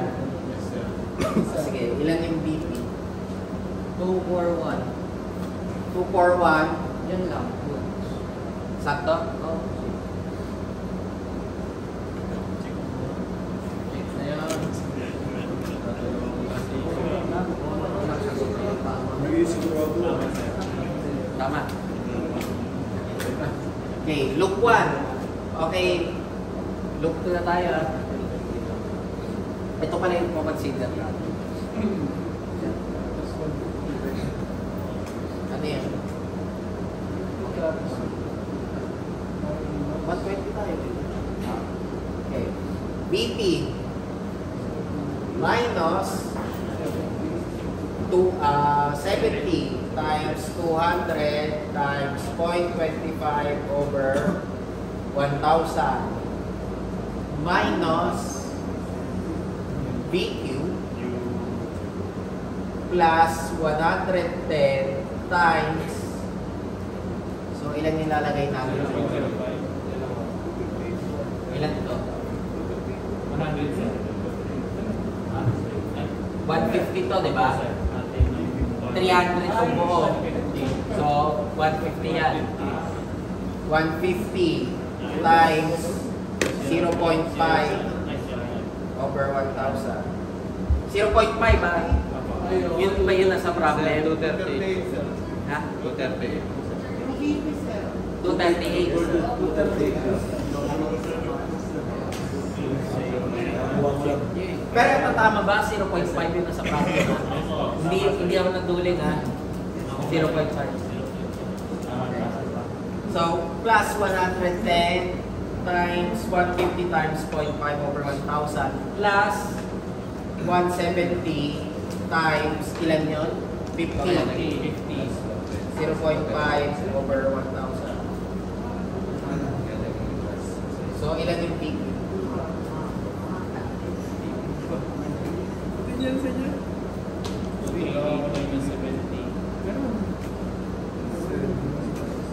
Sige, ilan yung BP? 241. 241. Yan lang. Sakto? Oh. Tama. Okay, look 1. Okay, look 2 na tayo. Ito pala yung consider natin. Ano yan? 120 tayo. Okay. BP minus 70 times 200 times 0.25 over 1,000 minus BQ plus 110 times, so ilan yung lalagay natin? Ilan ito? 150 to, di ba? 300 yung buo. So, 150 yan. 150 times 0.5 over 1,000. 0.5 ba? Yun ba yun nasa problem? 238, sir. Ha? 238. 238. Pero ito tama ba? 0.5 yun nasa problem ha? Hindi ako nagduling ha? 0.5. So, plus 110 times 150 times 0.5 over 1,000 plus 170 times ilan yun? 50. 0.5 over 1,000. So, ilan yung peak?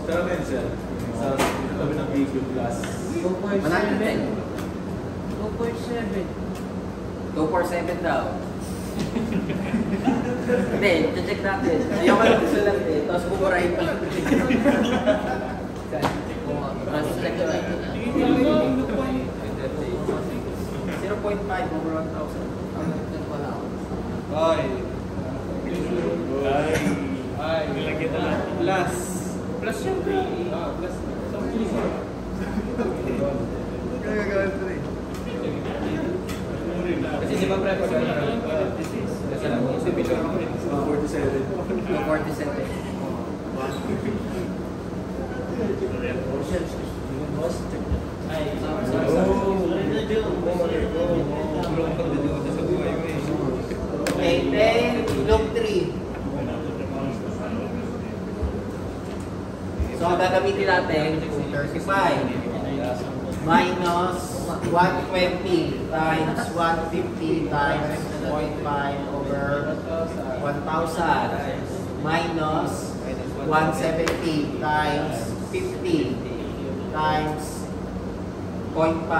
Pero men, sir, sa tabi ng BQ plus. 110. 2.7. 247 daw. Hindi, check natin. Ayoko lang sulat eh. Tapos buburahin pa lang. Check natin. 0.5 over 1,000. Ay. Ay, nilagyan na lang. Plus. Plus syempre. Plus. Kasi di ba prefer ka na lang? 247. Ay, Okay, then look 3. So, ang gagamitin natin, 235 minus 120 times 150 times 0.5 over 1,000 minus 170 times 50 times 0.5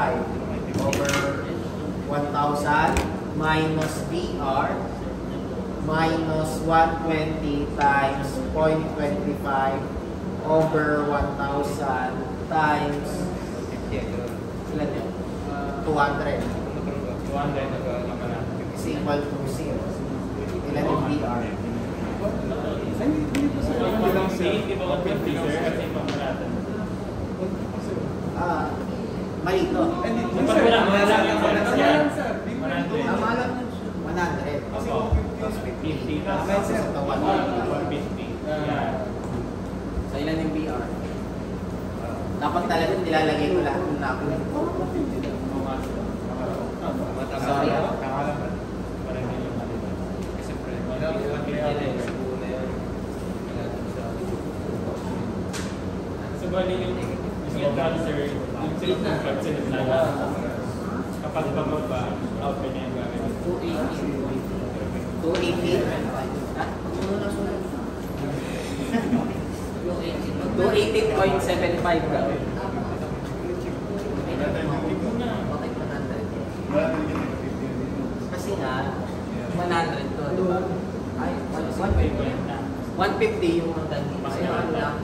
over 1,000 minus BR minus 120 times 0.25 over 1,000 times ilan yun? 200 is equal to 0. Ilan yung BR? Mali ito. Tama lang yun. 100. Tapos 50. Tapos ito 150. So ilan yung BR? Dapat talaga nilalagay ko lahat ng naku. Sorry ah. Bali yung cancer, yung sinusukat sa nila. Kapag pababa, open na yung gagawin. 280. Ha? 218.75 ka. Kasi nga, 100 to, di ba? Ay, 150 yung mga ganyan. Kasi ano lang.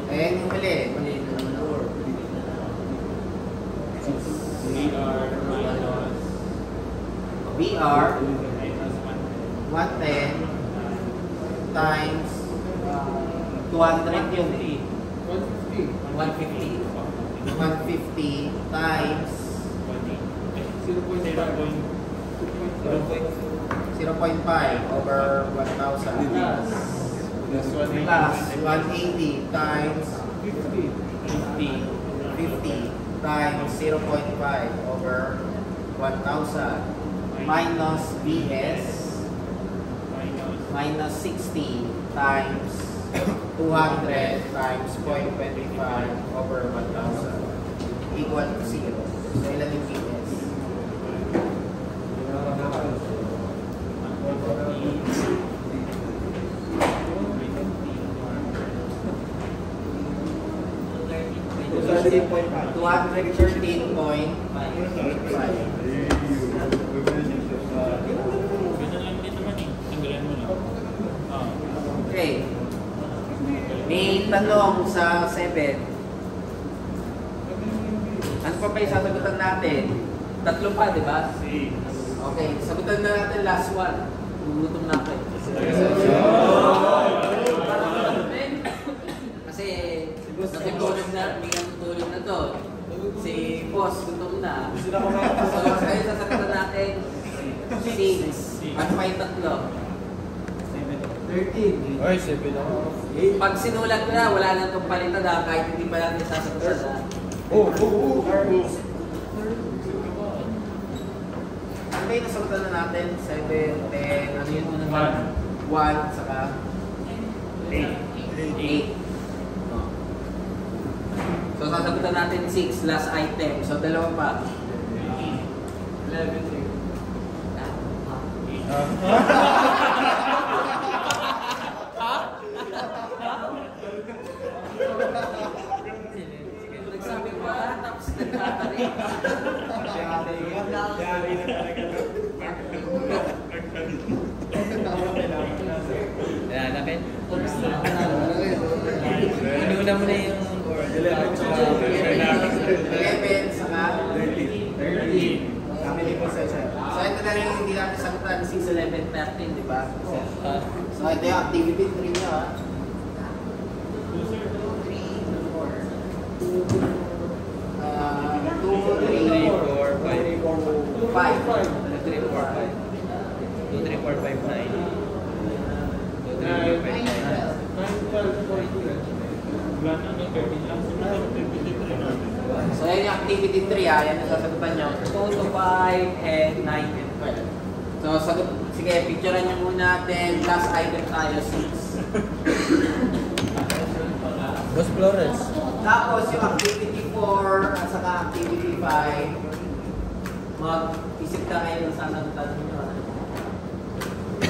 Eh, yung mali. Mali na naman. BR 110 times 200 yun eh. 150 times 0.5 over 1,000 plus 180 times 50 times 0.5 over 1,000 minus BS minus 60 times 200 times 0.25 over 1,000 equal to 0. So, ilan yung BS? Okay. May tanong sa 7. Ano pa yung sasagutan natin? Tatlo pa, di ba? Okay, sagutan na natin last one. Gugutom na ako. Kasi natutulog na, may natutulog na to. Si boss, gutom na. So, kayo sasagutan natin 6. Ano pa yung tatlo? 13. Ay, 7 ako. Pag sinulat ko na, wala na itong palitan na kahit hindi pa natin sasagutan na. Ano ba yung nasagutan na natin? 7, 10, ano yun? 1, saka 8. So, sasagutan natin 6 last item. So, dalawa pa. 11. Nagsabi ko tapos nagtatari. Yan, nakit. Inuna mo na yung 11 saka 13. Kami ni po sa isa. So, ito na rin yung hindi natin sagutan. 6, 11, 13, di ba? So, ito yung activity 3 niya, ha? 2, 3, 4, 5. Wala na yung 13 lang. So, yan yung activity 3, ha? Yan yung sasagutan nyo. 2 to 5, and 9 and 12. So, sagot, sige, picturean nyo muna natin. Last item tayo, 6. Boss Flores. Tapos, yung activity 4 at saka activity 5, mag-isip ka kayo ng sasagutan nyo.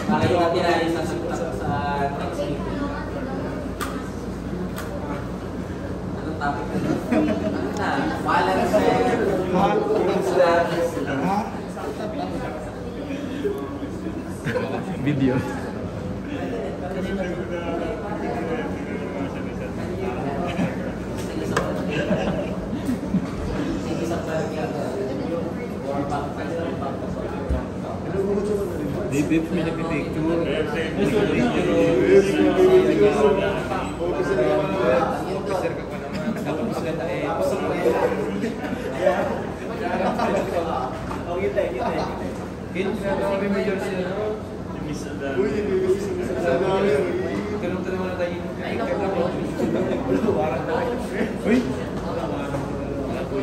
Para yung natira yung sasagutan sa next week. Anong topic na ito? Ano na? Balancer. Video. Dip, may nagpipicture. mo dyan siya. Uy, sa namin. Tanong-tanong na tayo. Uy!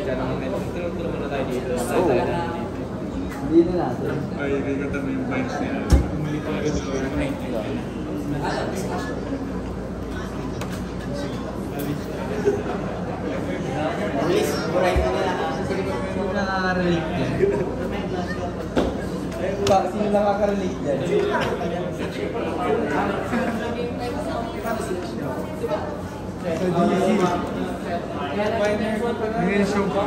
Tanong-tanong na tayo dito. Hindi na natin. Ay, hindi ko tanong yung vibes niya. Bumili ko agad Please, buray ko nila. Sino nakaka-relate dyan? Sino nakaka-relate dyan? Ngayon show pa.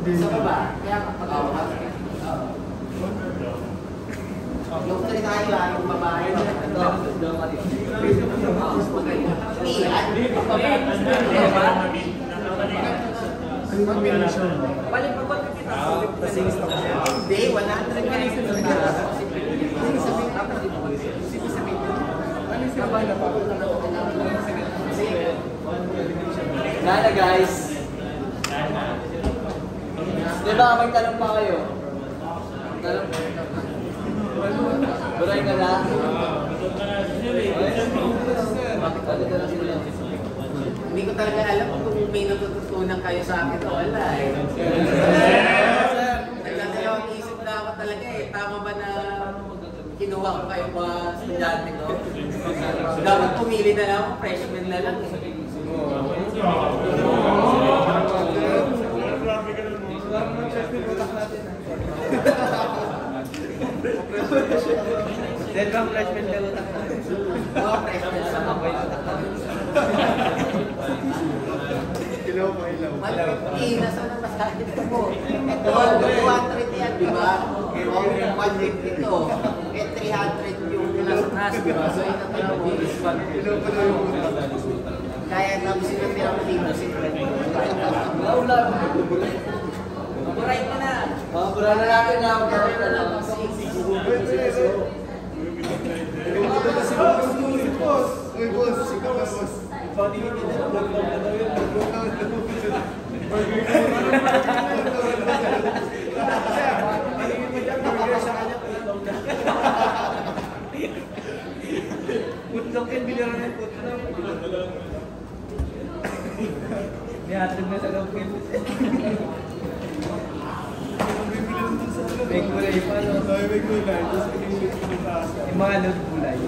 Sa baba, kaya yung tayo yung babae. Hindi, 100 Nana guys. Diba may tanong pa kayo? Tanong? Buray ka na? Hindi ko talaga alam kung may natututunan kayo sa akin o wala eh. Nagdadalawang isip na ako talaga eh. Tama ba na kinuha ko kayo mga estudyante ko? Dapat pumili na lang ako, freshman na lang eh. Then bang freshman ka utak na? Oo, freshman sa mga Ilaw pa, ilaw. Pilipinas, ano masakit ko? Ito, 200 yan, di ba? 150 ito. Eh, 300 yung nasa taas, di ba? So, ito talaga mo is 150. Ilaw pa daw yung Kaya tapos sinatira ko dito, secret. Naula. Buray ka na. Buray na natin na. Buray na lang. Uy, boss. Ikaw na, boss. Putlok yan, biliran ng putlok. Nihatid na sa loob yan. May kulay pa, no? Ay, may kulay. Tapos pinili ko ng taas. Yung mga load kulay.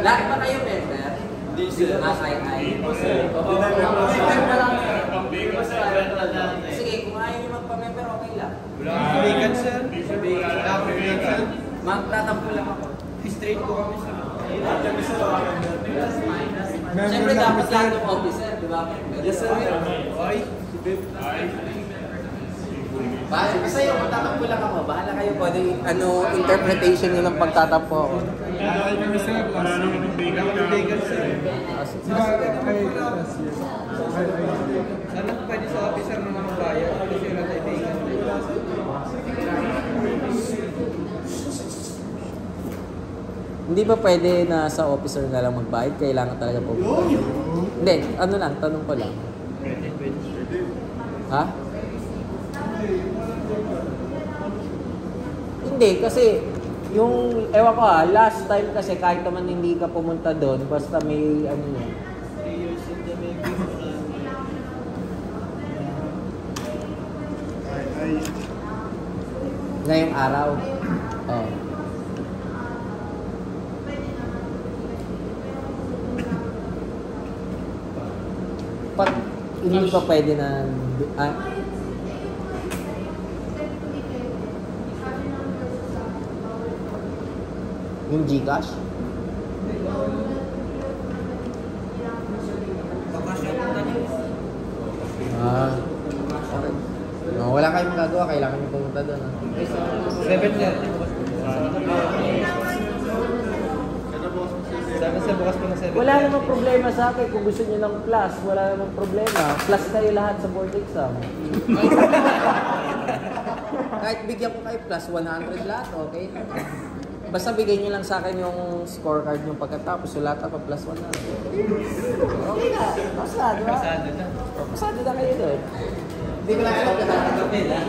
Laki pa kayo member? Hindi sila. Ay. Sige, kung ayaw niyo magpa-member, okay lang. Bacon, sir. Bacon. Magtatampo lang ako. Straight ko kami, sir. Siyempre dapat lang ng officer, di ba? Yes, sir. Ay, Bahala ka sa'yo, magtatampo lang ako. Bahala kayo po. Ano, interpretation nyo ng pagtatampo ako. Wala naman yung bacon na. bacon, sir. Sana pwede sa officer ng mga bayan kasi wala tayo bacon. Hindi ba pwede na sa officer na lang magbayad? Kailangan talaga po. Hindi, ano lang, tanong ko lang. Ha? Hindi, kasi yung, ewan ko last time kasi kahit naman hindi ka pumunta doon, basta may ano yun. 3 years in the making. Ngayong araw. Oh. Pag hindi pa pwede na yung Gcash? Okay. No, wala kayong magagawa, kailangan nyo pumunta doon. 7, sir. 7 Kasi bukas pa na 7. Wala namang problema sa akin kung gusto niyo ng plus. Wala namang problema. Plus kayo lahat sa board exam. Kahit bigyan ko kayo plus 100 lahat, okay? Basta bigay niyo lang sa akin yung scorecard yung pagkatapos. So lahat pa plus 100. Okay na. Pasado, di ba? Pasado na kayo doon. Hindi ko lang alam na nakakapil, ha?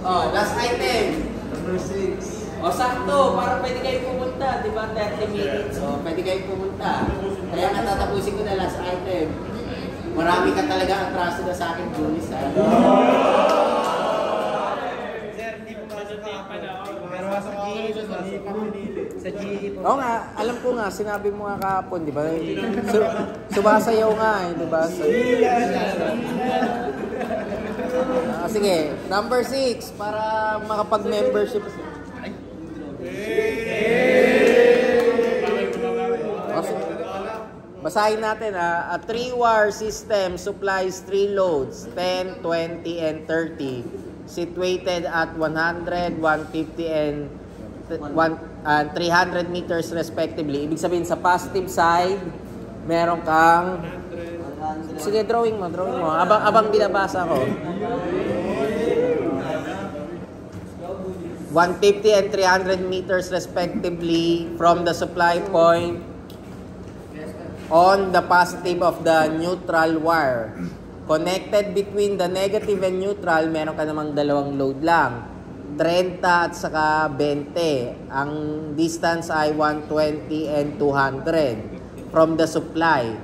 Oh, last item. Number 6. O, sakto. Para pwede kayo pumunta. Di ba? 30 minutes. O, pwede kayo pumunta. Kaya nga tatapusin ko na last item. Marami ka talaga atraso na sa akin, Julius, ha? Sir, hindi po masok ako. Pero masok ako sa GE po. Oo nga, alam ko nga, sinabi mo nga kahapon, di ba? Sumasayaw nga eh, di ba? Sige, number 6, para makapag-membership. Basahin natin ha. A 3-wire system supplies 3 loads, 10, 20, and 30, situated at 100, 150, and 300 meters respectively. Ibig sabihin sa positive side, meron kang... Sige, drawing mo. Abang binabasa ko. 150 and 300 meters respectively from the supply point on the positive of the neutral wire. Connected between the negative and neutral, meron ka namang dalawang load lang. 30 at saka 20. Ang distance ay 120 and 200 from the supply.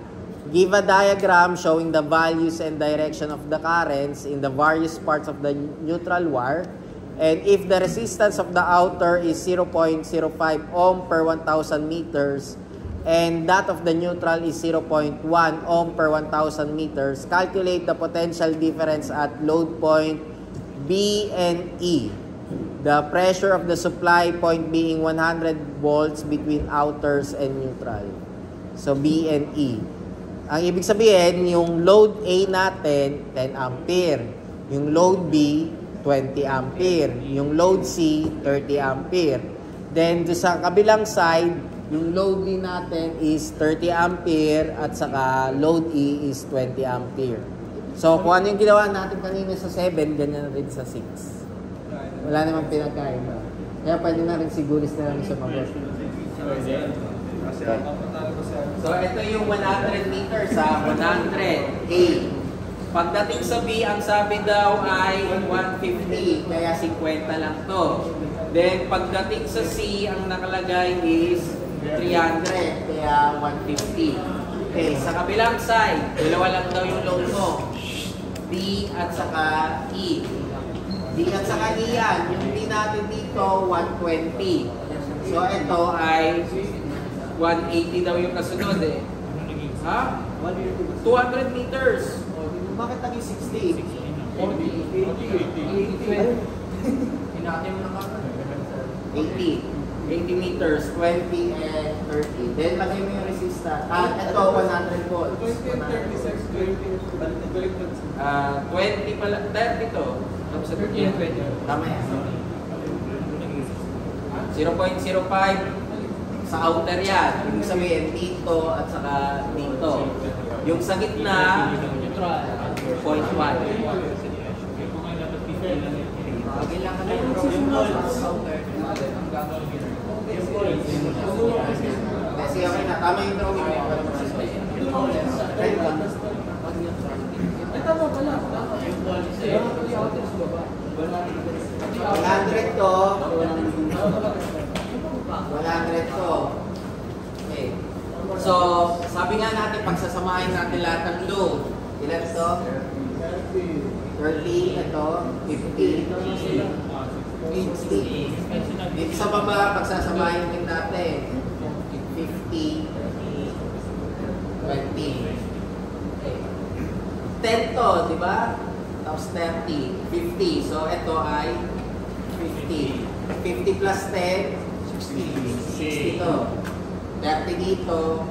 Give a diagram showing the values and direction of the currents in the various parts of the neutral wire. And if the resistance of the outer is 0.05 ohm per 1,000 meters, and that of the neutral is 0.1 ohm per 1,000 meters, calculate the potential difference at load point B and E. The pressure of the supply point being 100 volts between outers and neutral. So B and E. Ang ibig sabihin, yung load A natin, 10 ampere. Yung load B, 20 ampere. Yung load C, 30 ampere. Then, sa kabilang side, yung load B natin is 30 ampere at saka load E is 20 ampere. So, kung ano yung ginawa natin kanina sa 7, ganyan rin sa 6. Wala namang pinagkaiba. Kaya pwede na rin siguris na lang sumagot. So, ito yung 100 meters sa 100 A. Pagdating sa B, ang sabi daw ay 150, kaya 50 lang to. Then, pagdating sa C, ang nakalagay is 300, kaya 150. Okay, sa kabilang side, dalawa lang daw yung load mo. D at saka E. D at saka E yan. Yung D natin dito, 120. So, ito ay 180 daw yung kasunod eh. Ha? 200 meters. Bakit naging 60? 80 meters, 20 and 30. Then lagay mo yung resistance. Ito 100 volts. 20 and 36, 20 pala, 30 to. Tapos sa 30 and 20. Tama yan. 0.05 sa outer yan. Ibig sabihin dito at saka dito. Yung sa gitna, 0.1. Kailangan na yung outer. Kasi okay na, tama yung drawing mo. tama pala. 100 to. 100 to. Okay. So, sabi nga natin, pagsasamahin natin lahat ng load. Ilan to? 30, ito, 50, 60. Dito sa baba, pagsasamahin din natin. 50, 20. Okay. 10 to, di ba? Tapos 30, 50. So, ito ay 50. 50 plus 10, 60 to. 30 dito,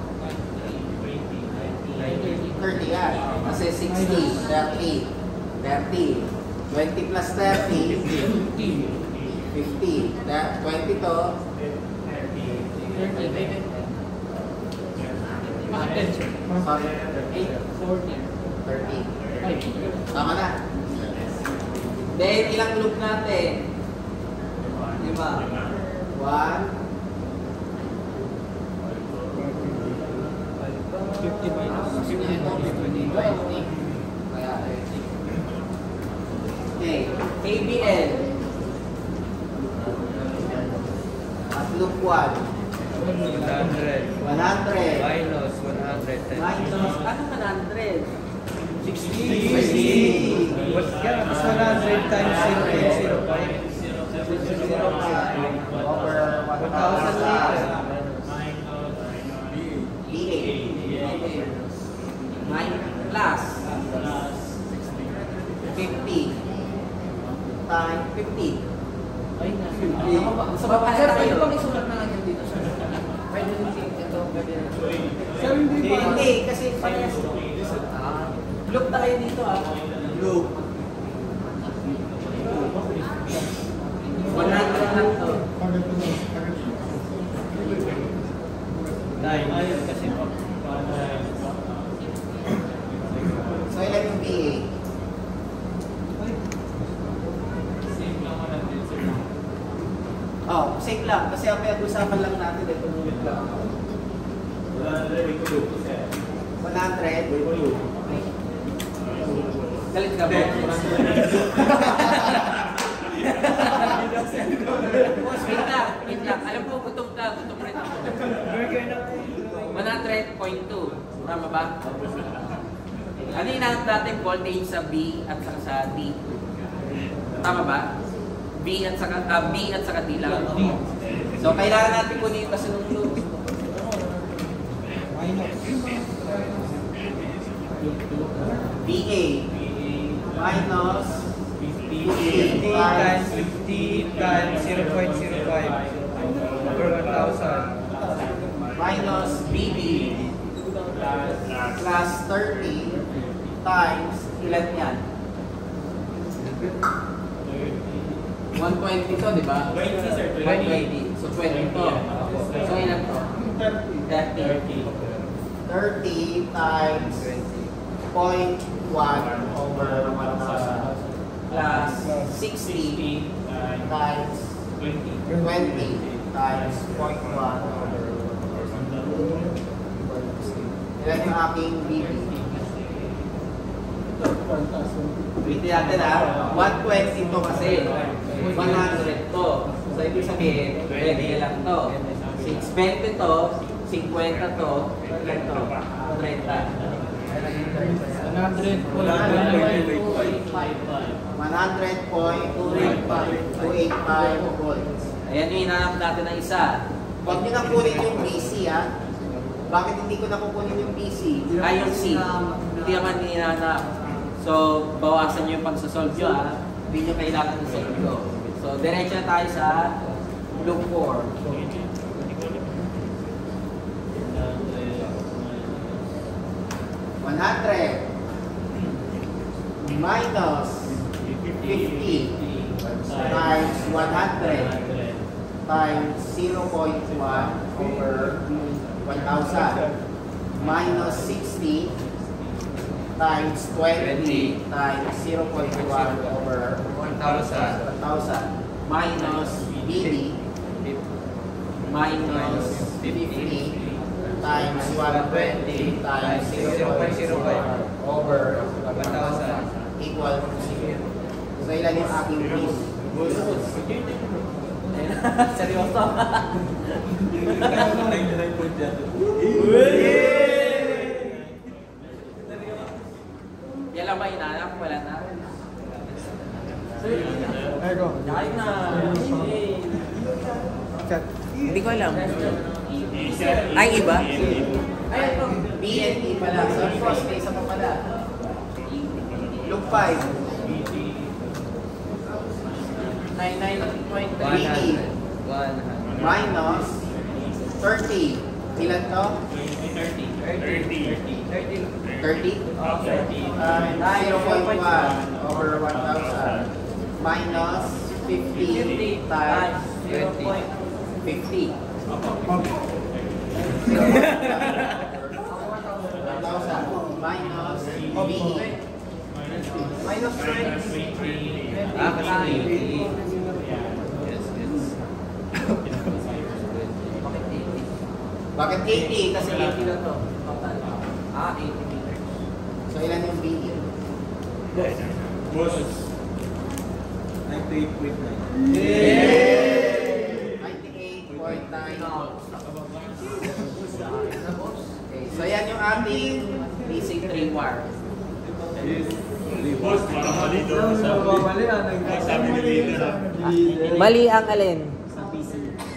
30 yan. Kasi 60, 30, 20 plus 30, 50. 20 to, 30, Sorry. 30. Tama na. Then, ilang loop natin? 5. 1. 50 minus 20. Kaya, Okay. KBL. at loop 1. 100 100. minus 110. Minus, Ano 100? 60. What kaya mas 100 times 0.05? Over 1,000 liters. BA. 9 plus 50 times 50. Ay, na. Sa baba na tayo. Pwede bang isulat na lang yun dito, sir? Pwede rin ito, pwede rin. Sir, hindi ba? Hindi, kasi Parehas. Loop tayo dito, ah. loop. 100 lang to. Ayun kasi po. So, ilan yung BA? Oh, same lang. Kasi ang pinag-usapan lang natin, ito loop lang. 100. Galit ka ba? Wait lang. Alam ko, gutom ka. Gutom rin ako. 100.2. Tama ba? Ano yung nahanap natin voltage sa B at saka sa D? Tama ba? B at saka D lang. So, kailangan natin kunin yung kasunod loop. BA minus 50 times 50 times 0.05 over 1,000. minus BB plus 30 times ilan yan? 120 to, di ba? 20, sir. 120. So 20 to. So ilan to? 30. 30 times 0.1 over 1,000 plus 60 times 20 times 0.1 over 1,000. Ilan yung aking BB? Wait natin ha. 120 to kasi. 100 to. So ibig sabihin, 20 lang to. 620 to. 50 to. Ilan to? 30. 100.285 volts. Ayan yung hinahanap natin ng isa. Huwag nyo nang kunin yung BC ha. Bakit hindi ko nakukunin yung BC? Ay, yung C. Hindi naman hinahanap. So, bawasan nyo yung pagsasolve nyo ha. Hindi nyo kailangan ng solve ko. So, diretso na tayo sa loop 4. 100 minus 50 times 100 times 0.1 over 1,000 minus 60 times 20 times 0.1 over 1,000 minus BD minus 50 times 120 times 0.05 over 1,000 equal to 0. So, ilan yung aking BC? Seryoso? Yan lang ba hinahanap? Wala na? Kahit na. Hindi ko alam. Ay, iba? Ay, ito. BNT pala. Sorry, boss. May isa pa pala. Look 5. 99.3 minus 30. Ilan to? 30? 0.1 over 1,000 minus 50 times 50. Minus BE. Minus 20. Ah, kasi 80. Bakit 80? Kasi 80 lang to. Total. Ah, 80 meters. So ilan yung BE? Boss. 98.9. 98.9. Okay, so yan yung ating basic 3-war. Boss, parang mali doon. Sabi ni leader. Mali ang alin?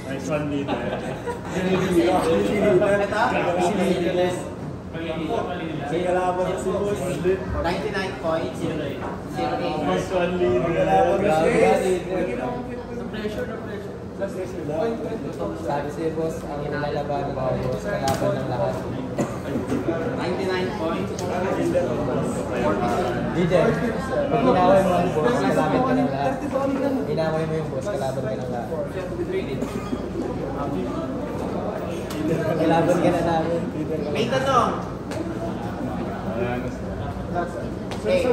Nice one, leader. May kalaban na si boss. 99 points. 08. Nice one, leader. Sabi si boss, ang lalabanan ko, boss, kalaban ng lahat. 99 points. 46. Leader, pag inaway mo ang boss, kalaban ka ng lahat. Inaway mo yung boss, kalaban ka ng lahat. Kalaban ka na namin. May tanong. Okay.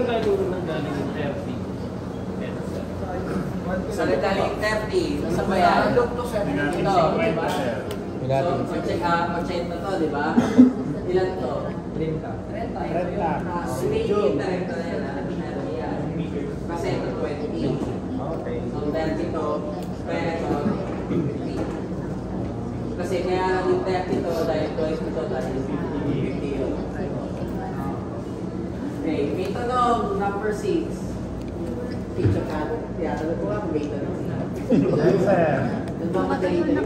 Sa nagdaling 30, sa bayan. Ito, diba? So, 80 to, di ba? Ilan to? 30. 30. Sinigit na rin to na yan, yan. Kasi ito 20. So, 30 to, kaya ito 50. Kasi kaya naging 30 to dahil 20 to dahil 50 yun. Okay, may tanong, number 6. Teacher ka, tiyatalag ko nga kung may tanong. Nagmamadali na